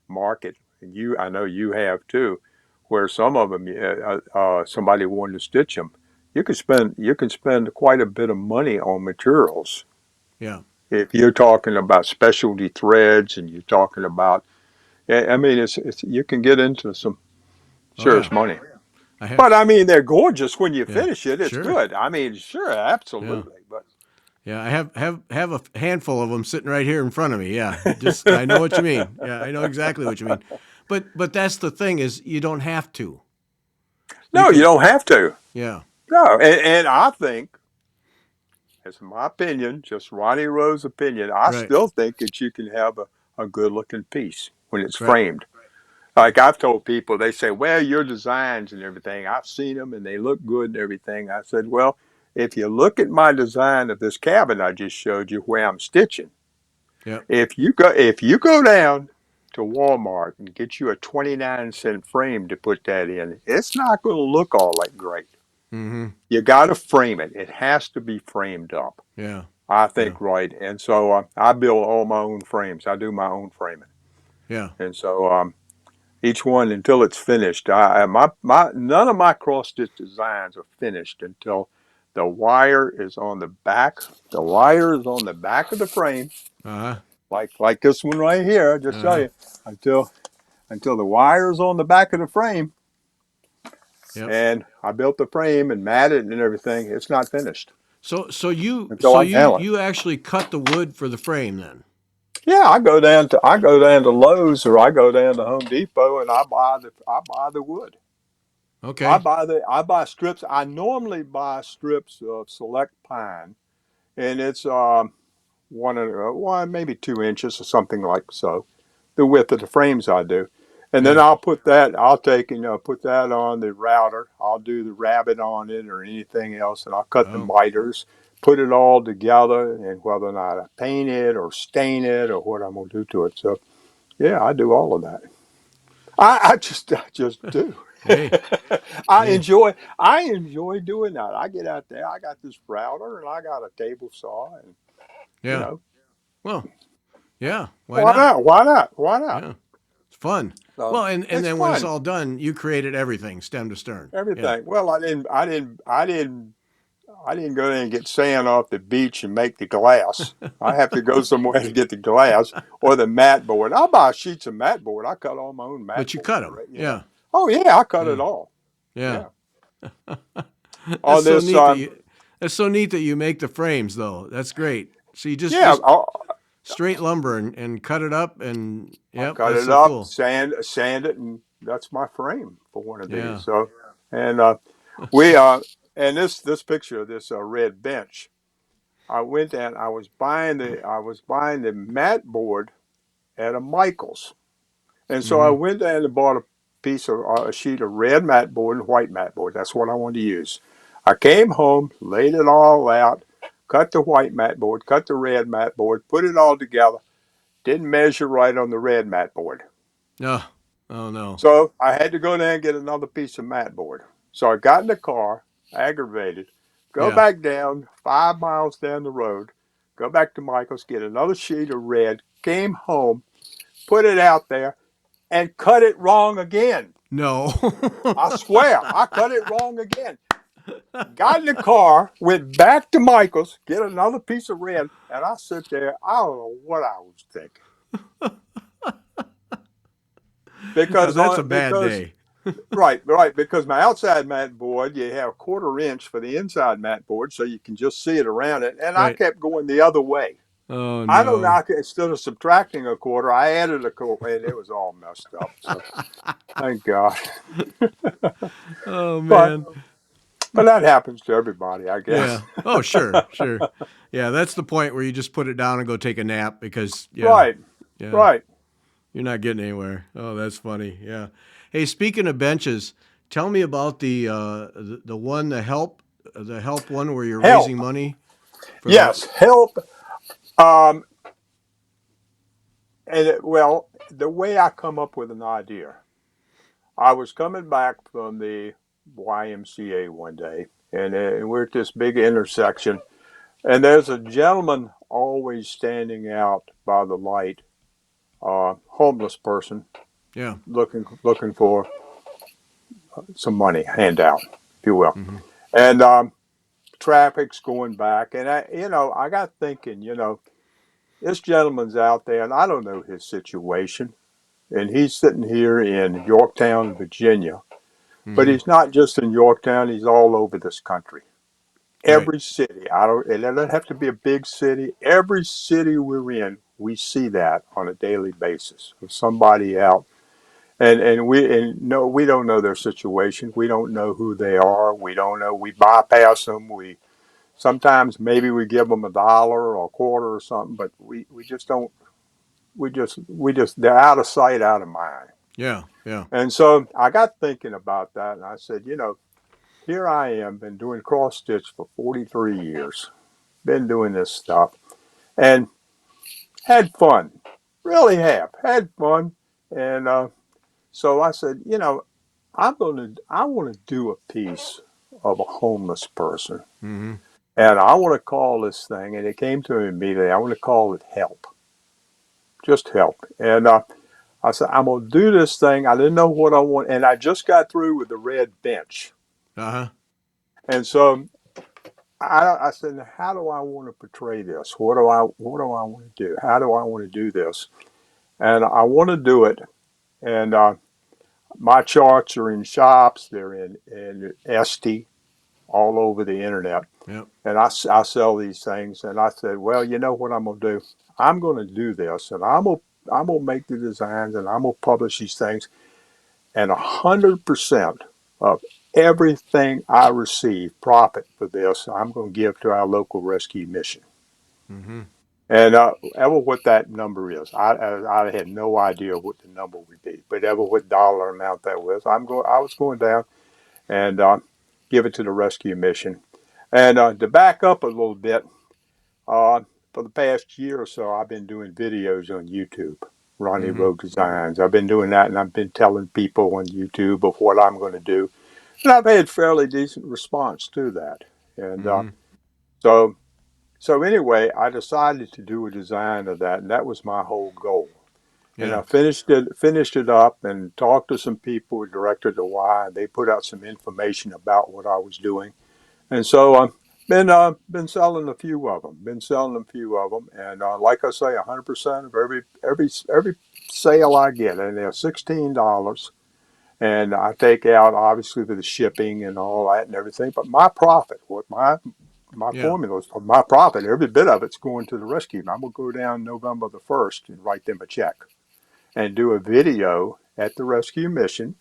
market, and I know you have too, where some of them, somebody wanted to stitch them. You can spend quite a bit of money on materials Yeah. if you're talking about specialty threads and you're talking about. I mean, it's you can get into some Oh yeah. serious money. I have. But I mean, they're gorgeous when you Yeah. finish it. It's Sure. good. I mean, sure, Yeah. absolutely. Yeah. I have a handful of them sitting right here in front of me. Yeah. Just I know what you mean. Yeah. I know exactly what you mean. But that's the thing is you don't have to. You No, you can. don't have to. Yeah. No, and I think, it's my opinion, just Ronnie Rowe's opinion. I Right. still think that you can have a good looking piece when it's Right. framed. Like I've told people, they say, "Well, your designs and everything. I've seen them and they look good and everything." I said, "Well, if you look at my design of this cabin I just showed you, where I'm stitching, Yep. if you go down to Walmart and get you a 29-cent frame to put that in, it's not going to look all that great. Mm-hmm. You got to frame it. It has to be framed up. Yeah. I Yeah. think right, and so I build all my own frames. I do my own framing, Yeah. and so each one until it's finished. My none of my cross stitch designs are finished until the wire is on the back. The wire is on the back of the frame, Uh huh. like this one right here. Just Uh show huh. you until the wire is on the back of the frame, Yep. and I built the frame and matted it and everything. It's not finished So you until so I can you handle it. you actually cut the wood for the frame then. Yeah, I go down to Lowe's or I go down to Home Depot and I buy the wood. I Okay. buy the I buy strips. I normally buy strips of select pine, and it's one maybe 2 inches or something like so. The width of the frames I do, and then Yeah. I'll take and put that on the router. I'll do the rabbet on it or anything else, and I'll cut the Oh. miters, put it all together, and whether or not I paint it or stain it or what I'm gonna do to it. So yeah, I do all of that. I just do. Hey. I Hey. enjoy I enjoy doing that. I get out there. I got this router and I got a table saw, and you Yeah. know Well. Yeah. Why why not? not? Why not? Why not? Yeah. It's fun. So Well, and it's then when it's fun. all done, you created everything, stem to stern. Yeah. Everything. Well, I didn't go there and get sand off the beach and make the glass. I have to go somewhere to get the glass or the mat board. I'll buy sheets of mat board. I cut all my own mat But you cut board. them. Right. Yeah. Oh yeah, I cut it Yeah. all. Yeah. Yeah. That's On so this. neat that you. That's so neat that you make the frames though. That's great. So you Yeah. just straight lumber and cut it up and I'll yep, cut that's it so up, cool. sand it, and that's my frame for one of these. Yeah. So, and we and this picture of this red bench, I went and I was buying the mat board at a Michaels, and so I Mm-hmm. went down and bought a sheet of red mat board and white mat board. That's what I wanted to use. I came home, laid it all out, cut the white mat board, cut the red mat board, put it all together. Didn't measure right on the red mat board. Oh, oh no. So I had to go down and get another piece of mat board. So I got in the car, aggravated, go Yeah. back down 5 miles down the road, go back to Michael's, get another sheet of red, came home, put it out there, and cut it wrong again. No. I swear, I cut it wrong again. Got in the car, went back to Michael's, get another piece of red, and I sit there. I don't know what I was thinking Now because that's a on bad because day. right, because my outside mat board, you have a 1/4 inch for the inside mat board, so you can just see it around it. And I Right. kept going the other way. Oh I don't no. know. Instead of subtracting a quarter, I added a quarter, and it was all messed up. So thank God. Oh But man. but that happens to everybody, I guess. Yeah. Oh sure, sure. Yeah, that's the point where you just put it down and go take a nap because yeah, Right, yeah, right. you're not getting anywhere. Oh, that's funny. Yeah. Hey, speaking of benches, tell me about the one the help one where you're raising Help. money for the. Yes, help. Um, well, the way I come up with an idea, I was coming back from the YMCA one day, and we're at this big intersection, and there's a gentleman always standing out by the light, homeless person Yeah. looking for some money handout, if you will, Mm-hmm. and traffic's going back, and I got thinking, this gentleman's out there, and I don't know his situation, and he's sitting here in Yorktown, Virginia. But Mm-hmm. he's not just in Yorktown, he's all over this country. Right. Every city, it doesn't have to be a big city. Every city we're in, we see that on a daily basis of somebody out. And no, we don't know their situation. We don't know who they are. We don't know. We bypass them. We sometimes maybe we give them $1 or a quarter or something, but we just don't. We just they're out of sight, out of mind. Yeah. Yeah. And so I got thinking about that, and I said, here I am, been doing cross stitch for 43 years, been doing this stuff, and had fun. Really have had fun. And so I said, I want to do a piece of a homeless person, Mm-hmm. and I want to call this thing. And it came to me immediately. I want to call it help, just help. And I said, I'm gonna do this thing. I didn't know what I want, and I just got through with the red bench, Uh huh. and so I said, how do I want to portray this? What do I want to do? How do I want to do this? And I want to do it. And my charts are in shops. They're in Etsy, all over the internet. Yep. And I sell these things. And I said, well, you know what I'm going to do? I'm going to do this, and I'm gonna make the designs, and I'm gonna publish these things. And 100% of everything I receive profit for this, I'm going to give to our local rescue mission. Mm-hmm. And ever what that number is, I had no idea what the number would be, but ever what dollar amount that was, I was going down and give it to the rescue mission. And to back up a little bit, uh, for the past year or so, I've been doing videos on YouTube. Ronnie Mm-hmm. Rowe Designs. I've been doing that, and I've been telling people on YouTube of what I'm going to do, and I've had fairly decent response to that. And Mm-hmm. so so anyway, I decided to do a design of that, and that was my whole goal. And Yeah. I finished it up and talked to some people, directed to why, and they put out some information about what I was doing. And so I've been selling a few of them, and like I say, 100% of every sale I get, and they're $16, and I take out obviously for the shipping and all that and everything. But my profit, what my Yeah. formula is for my profit, every bit of it's going to the rescue. I'm gonna go down November the 1st and write them a check and do a video at the rescue mission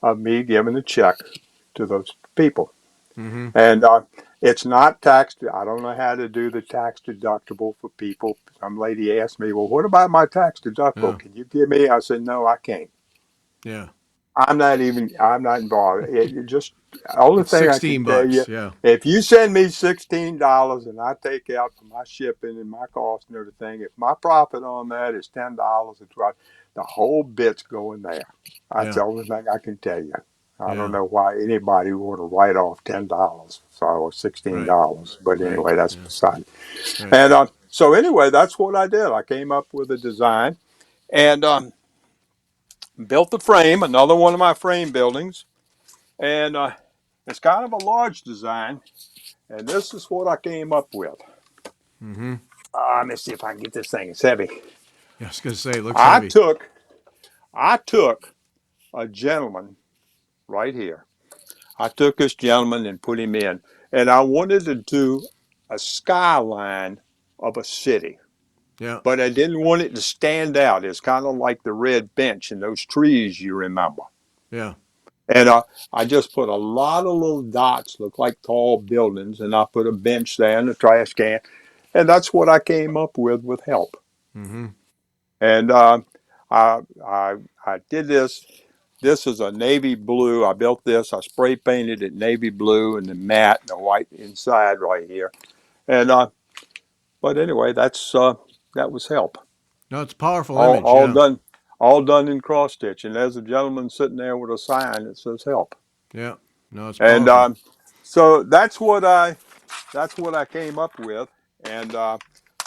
of me giving a check to those people. Mm-hmm. And it's not tax. I don't know how to do the tax deductible for people. Some lady asked me, "Well, what about my tax deductible? Yeah. Can you give me?" I said, "No, I can't. Yeah. I'm not involved. It just Only It's thing I can tell you, $16. Yeah. if you send me $16 and I take out for my shipping and my cost and everything, if my profit on that is $10, it's right. The whole bit's going there. That's Yeah. the only thing I can tell you. I don't Yeah. know why anybody would want to write off $10, so or Right. $16. But Right. anyway, that's Yeah. beside. Right. And so anyway, that's what I did. I came up with a design and built the frame, another one of my frame buildings, and it's kind of a large design. And this is what I came up with. Mm-hmm. Let me see if I can get this thing. It's heavy. Yeah, I was gonna say it looks I heavy. took I took a gentleman right here. I took this gentleman and put him in, and I wanted to do a skyline of a city, Yeah. but I didn't want it to stand out. It's kind of like the red bench and those trees you remember. Yeah. And I just put a lot of little dots, look like tall buildings, and I put a bench there and a trash can, and that's what I came up with help. Mm-hmm. And I, I I did this. This is a navy blue. I built this. I spray painted it navy blue and the matte and the white inside right here. And but anyway, that was help. No, it's a powerful All image. all Yeah. done all done in cross stitch. And there's a gentleman sitting there with a sign that says help. Yeah. No, it's And powerful. so that's what I came up with. And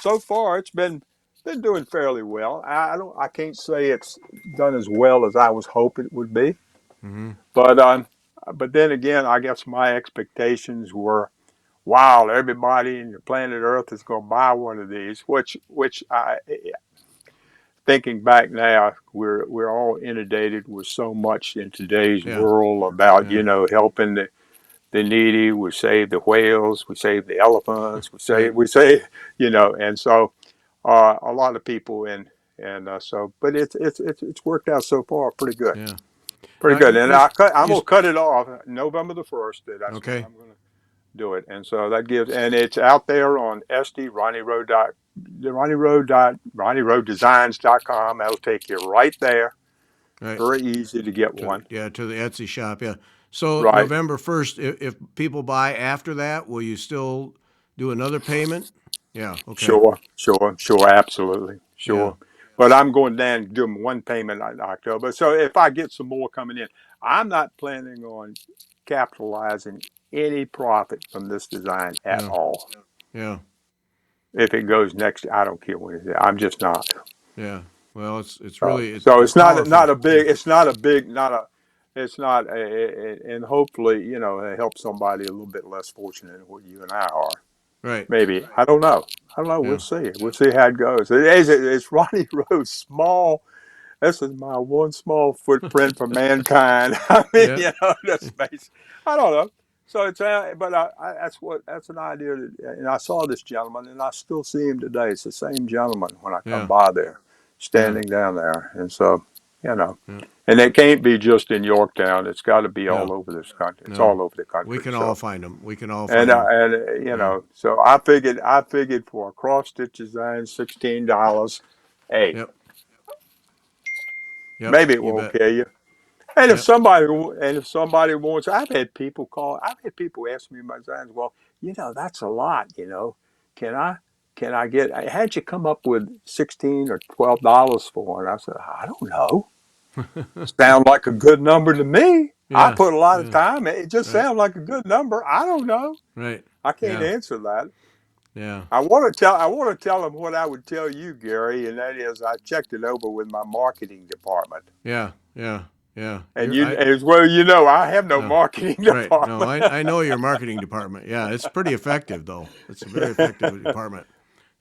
so far it's been doing fairly well. I can't say it's done as well as I was hoping it would be, Mm-hmm. but then again, I guess my expectations were, wow, everybody in the planet Earth is going to buy one of these. Which I, thinking back now, we're all inundated with so much in today's Yeah. world about Yeah. helping the needy. We save the whales. We save the elephants. Right. We save and so a lot of people and so, but it's worked out so far pretty good. Yeah. Pretty Now good, and I'm you gonna cut it off November the 1st. That's when okay. I'm gonna do it, and so that gives, and it's out there on SD Ronnie Rowe Ronnie Rowe Designs.com. That'll take you right there. Right. Very easy to get one. To the Etsy shop. Yeah. So Right. November 1st, if people buy after that, will you still do another payment? Yeah. Okay. Sure, absolutely, Yeah. sure. But I'm going down and do them one payment in October. So if I get some more coming in, I'm not planning on capitalizing any profit from this design at Yeah. all. Yeah. If it goes next, I don't care when it is. I'm just not. Yeah. Well, it's So, really so it's it's not powerful. a big. It's not a big. Not a. It's not and hopefully it helps somebody a little bit less fortunate than what you and I are. Right. Maybe I don't know. I don't know. We'll Yeah. see. We'll see how it goes. It's Ronnie Rowe small. This is my one small footprint for mankind. I mean, Yeah. the space. I don't know. So it's but that's an idea that, and I saw this gentleman, and I still see him today. It's the same gentleman when I come Yeah. by there, Yeah. standing down there, and so you know, Yeah. and it can't be just in Yorktown. It's got to be No. all over this country. It's No. all over the We country. can all So find them. We can all and find them. Yeah. so I figured for a cross stitch design, $16. Hey, Yep. Yep. maybe it You won't bet. kill you. And Yep. if somebody wants, I've had people ask me my designs. Well, that's a lot. Can I get? How'd you come up with $16 or $12 for it? I said, I don't know. Sound like a good number to me. I Yeah. put a lot of Yeah. time. It just Right. sounds like a good number. I don't know. Right. I can't Yeah. answer that. Yeah. I want to tell them what I would tell you, Gary, and that is I checked it over with my marketing department. Yeah. Yeah. Yeah. And You're I as well, I have no no. marketing Right. No, department. I know your marketing department. Yeah, it's pretty effective though. It's a very effective department.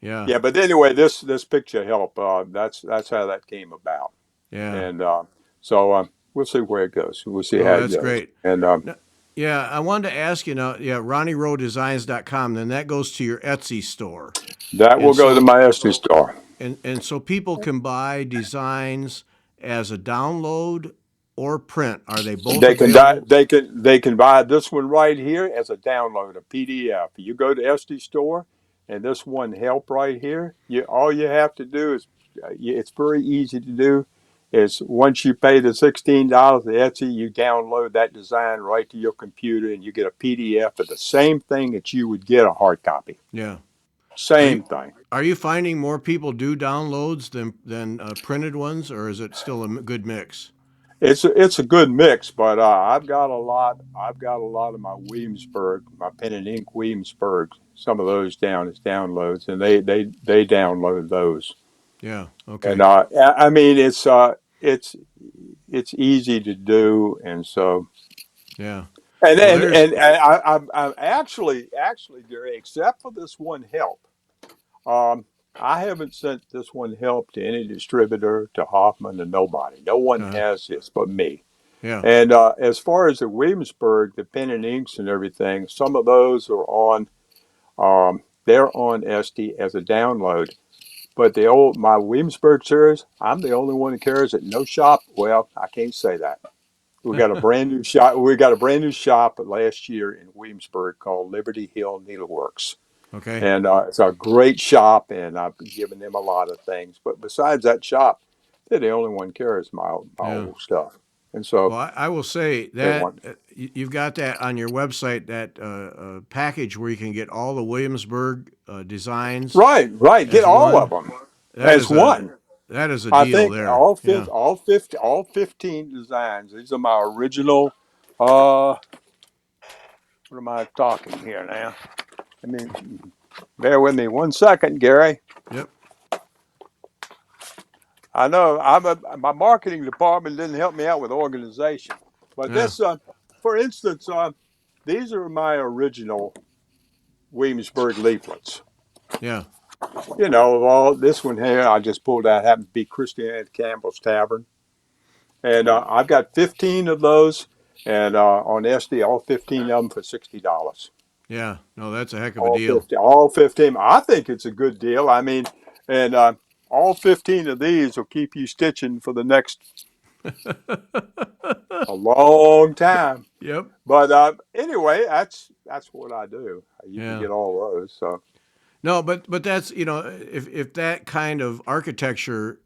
Yeah. Yeah, but anyway, this picture help. That's how that came about, Yeah. and so we'll see where it goes. We'll see Oh, how it that's goes, great. and No, yeah, I wanted to ask you now, yeah, RonnieRoweDesigns.com, then that goes to your Etsy store. that will And go to so my Etsy store. so people can buy designs as a download or print. Are they both available? They can buy this one right here as a download, a PDF. You go to SD store, and this one help right here. All you have to do is it's very easy to do. is once you pay the $16 at Etsy, you download that design right to your computer, and you get a PDF of the same thing that you would get a hard copy. Yeah. Are you Same thing. are you finding more people do downloads than printed ones, or is it still a good mix? It's a good mix, but I've got a lot. I've got a lot of my Williamsburg, my pen and ink Williamsburg. Some of those down as downloads, and they download those. Yeah. And Okay. I mean, it's easy to do, and so Yeah. and Well, and there's and, I'm actually Gary, except for this one help. Um, I haven't sent this one help to any distributor, to Hoffman, to nobody. No one uh, has this but me. yeah. And as far as the Williamsburg, the pen and inks and everything, some of those are on. They're on SD as a download. But the old my Williamsburg series, I'm the only one that carries it. No shop. Well, I can't say that. We got a brand new shop. We got a brand new shop last year in Williamsburg called Liberty Hill Needleworks, Okay. and it's a great shop. And I've given them a lot of things. But besides that shop, they're the only one carries my Yeah. old stuff. And so Well, I will say they that want you've got that on your website, that package where you can get all the Williamsburg designs right. Get as all of one. them That as is a one. that is a I deal think there. Yeah. all 15 designs. These are my original. Uh, what am I talking here now? I mean, bear with me 1 second, Gary. Yep. I know my marketing department didn't help me out with organization, but Yeah. this, for instance, these are my original Williamsburg leaflets. Yeah. You know, all this one here I just pulled out happened to be Christiane Campbell's Tavern, and I've got 15 of those, and on SD, all 15 of them for $60. Yeah. No, that's a heck of a deal. All 15. I think it's a good deal. I mean, and all 15 of these will keep you stitching for the next a long time. Yep. But anyway, that's what I do. You can Yeah. get all those. So No, but that's, if that kind of architecture,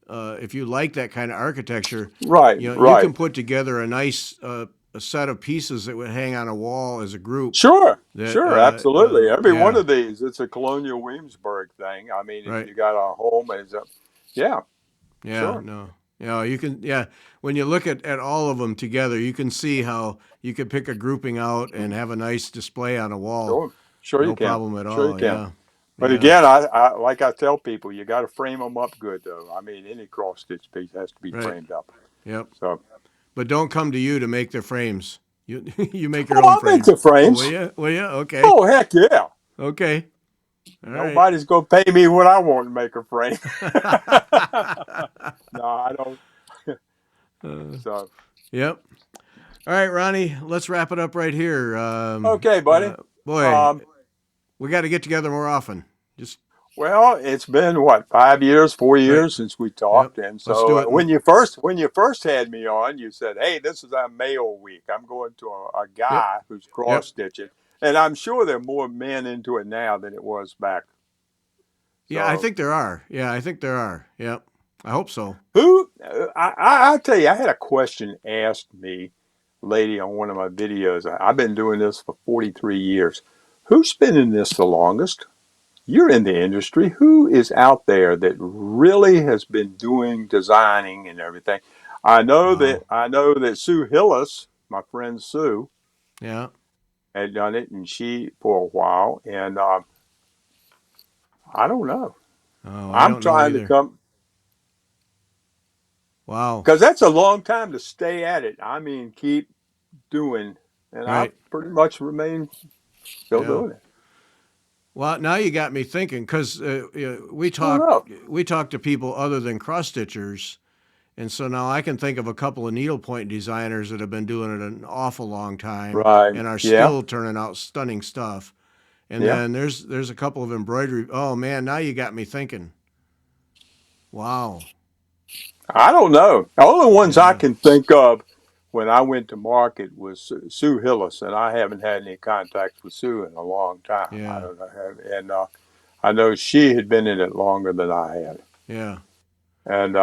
if you like that kind of architecture, you right. can put together a nice a set of pieces that would hang on a wall as a group. That Absolutely. Every one yeah. of these, it's a Colonial Williamsburg thing. I mean, if Right. you got a home, yeah, Yeah, sure, no. You can, yeah, when you look at all of them together, you can see how you could pick a grouping out and have a nice display on a wall. sure, sure you No can, problem at sure you all. can. Yeah. But Yeah. again, I like I tell people, you got to frame them up good, though. I mean, any cross stitch piece has to be Right. framed up. Yep. So, But don't come to you to make their frames. You you make your oh, own I'll make frames. the Oh, will frames. you? Will you? Okay. Oh, heck yeah. Okay. All right. Nobody's gonna pay me what I want to make a frame. No, I don't. So, Yep. All right, Ronnie, let's wrap it up right here. okay, buddy. Boy, Um, we got to get together more often. Just well, it's been what 5 years, four right. years since we Yep. talked, and Let's do so it. when you first had me on, you said, "Hey, this is our mail week. I'm going to a Yep. guy who's cross Yep. stitching," and I'm sure there are more men into it now than it was back. Yeah, I So think there are. Yeah, I think there are. Yep. I hope so. who? I tell you, I had a question asked me, lady, on one of my videos. I've been doing this for 43 years. Who's been in this the longest? You're in the industry. Who is out there that really has been doing designing and everything? Wow. I know that Sue Hillis, my friend Sue, Yeah. had done it, and she for a while. And I don't know. Oh, I I'm don't know trying to either. come Wow. because that's a long time to stay at it. I mean, keep doing, and I've Right. pretty much remained still Yeah. doing it. Well, now you got me thinking, because I don't know. we talk to people other than cross stitchers, and so now I can think of a couple of needlepoint designers that have been doing it an awful long time Right. and are Yeah. still turning out stunning stuff. And Yeah. then there's a couple of embroidery. Oh man, now you got me thinking. Wow. I don't know. The only ones I Yeah. can think of when I went to market was Sue Hillis, and I haven't had any contact with Sue in a long time. I Yeah. don't know, and I know she had been in it longer than I had. Yeah. And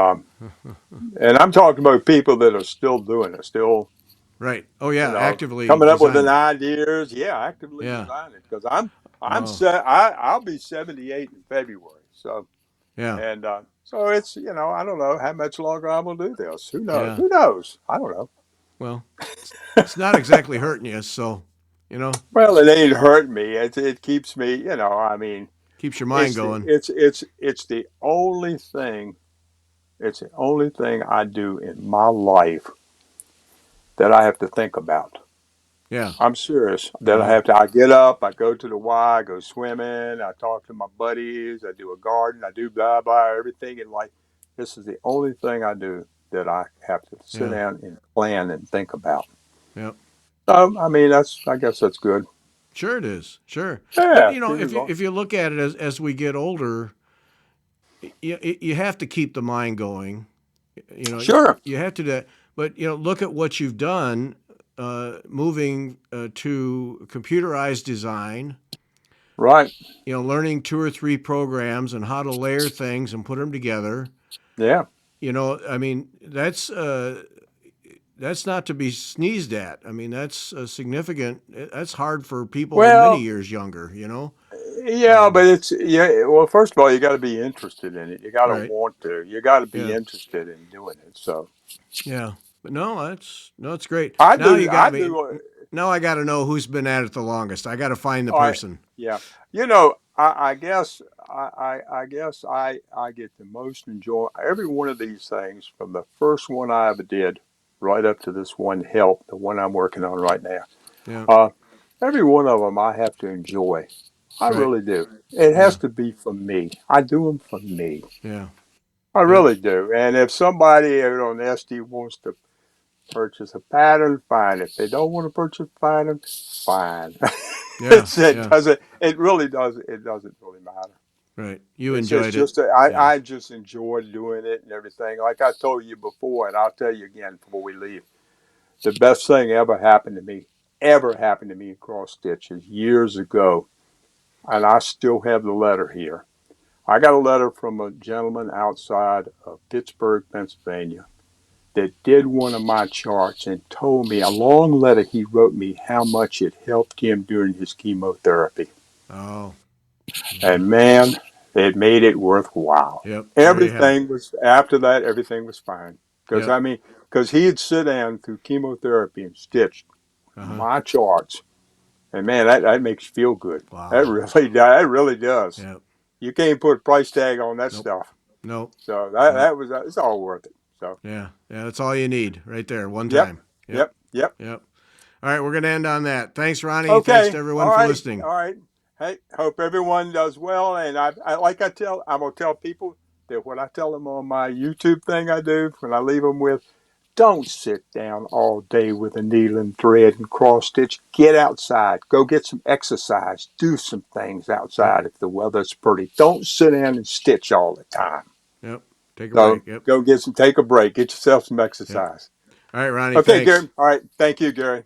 I'm talking about people that are still doing it, still, Right. Oh yeah, actively coming up with an designing. ideas. Yeah, actively Yeah. designing because I'm Oh, set. I'll be 78 in February. So yeah. and so it's I don't know how much longer I'm gonna do this. Who knows? Yeah. Who knows? I don't know. Well, it's not exactly hurting you, so you know, Well, it ain't hurt me. It keeps me. I mean, keeps your mind going. it's the only thing. It's the only thing I do in my life that I have to think about. Yeah. I'm serious. That Uh-huh. I get up, I go to the Y, I go swimming, I talk to my buddies, I do a garden, I do blah blah everything in life. This is the only thing I do that I have to sit Yeah. down and plan and think about. Yeah. I mean, I guess that's good. Sure it is. Sure. But Yeah, you know, keep it going. if you look at it as we get older, you have to keep the mind going. You know, Sure. you have to do that. But you know, look at what you've done, moving to computerized design. Right. You know, learning two or three programs and how to layer things and put them together. Yeah. You know, I mean, that's not to be sneezed at. I mean, that's significant. That's hard for people many Well, years younger. You know, yeah, but it's yeah. Well, first of all, you got to be interested in it. You got to right? want to. You got to be Yeah, interested in doing it. So yeah. But no, it's great. I Now you do. I got me. do. Now I got to know who's been at it the longest. I got to find the All right. person. Yeah. I guess I guess I get the most enjoy every one of these things from the first one I ever did right up to this one help, the one I'm working on right now. Yeah, Uh, every one of them I have to enjoy. I right. really do. It has Yeah, to be for me. I do them for me. yeah. I Yep. really do. And if somebody on SD wants to purchase a pattern, fine. If they don't want to purchase a pattern, fine. Yeah, It yeah. doesn't. It really does. It doesn't really matter. Right. You It's enjoyed it. just Yeah. I just enjoy doing it and everything. Like I told you before, and I'll tell you again before we leave. The best thing ever happened to me in cross stitches years ago, and I still have the letter here. I got a letter from a gentleman outside of Pittsburgh, Pennsylvania, that did one of my charts and told me a long letter he wrote me how much it helped him during his chemotherapy. Oh. Hmm. And man, it made it worthwhile. Yep. There you have it. Everything was after that. Everything was fine because Yep. I mean, because he had sit down through chemotherapy and stitched Uh huh. my charts, and man, that makes you feel good. That Wow. really that really does. Yep. You can't put a price tag on that Nope. stuff. Nope. So Nope. that was it's all worth it. So Yeah. Yeah. That's all you need right there. One yep, time. Yep. yep. Yep. All right. We're going to end on that. Thanks, Ronnie. Thanks Okay. to All everyone for right. listening. All right. Hey, hope everyone does well. And I'm gonna tell people that what I tell them on my YouTube thing I do when I leave them with, don't sit down all day with a needle and thread and cross stitch. Get outside. Go get some exercise. Do some things Yep. outside if the weather's pretty. Don't sit down and stitch all the time. Yep. Take a So break. Yep. go take a break. Get yourself some Yep. exercise. All right, Ronnie. Okay, Thanks. Gary. All right. Thank you, Gary.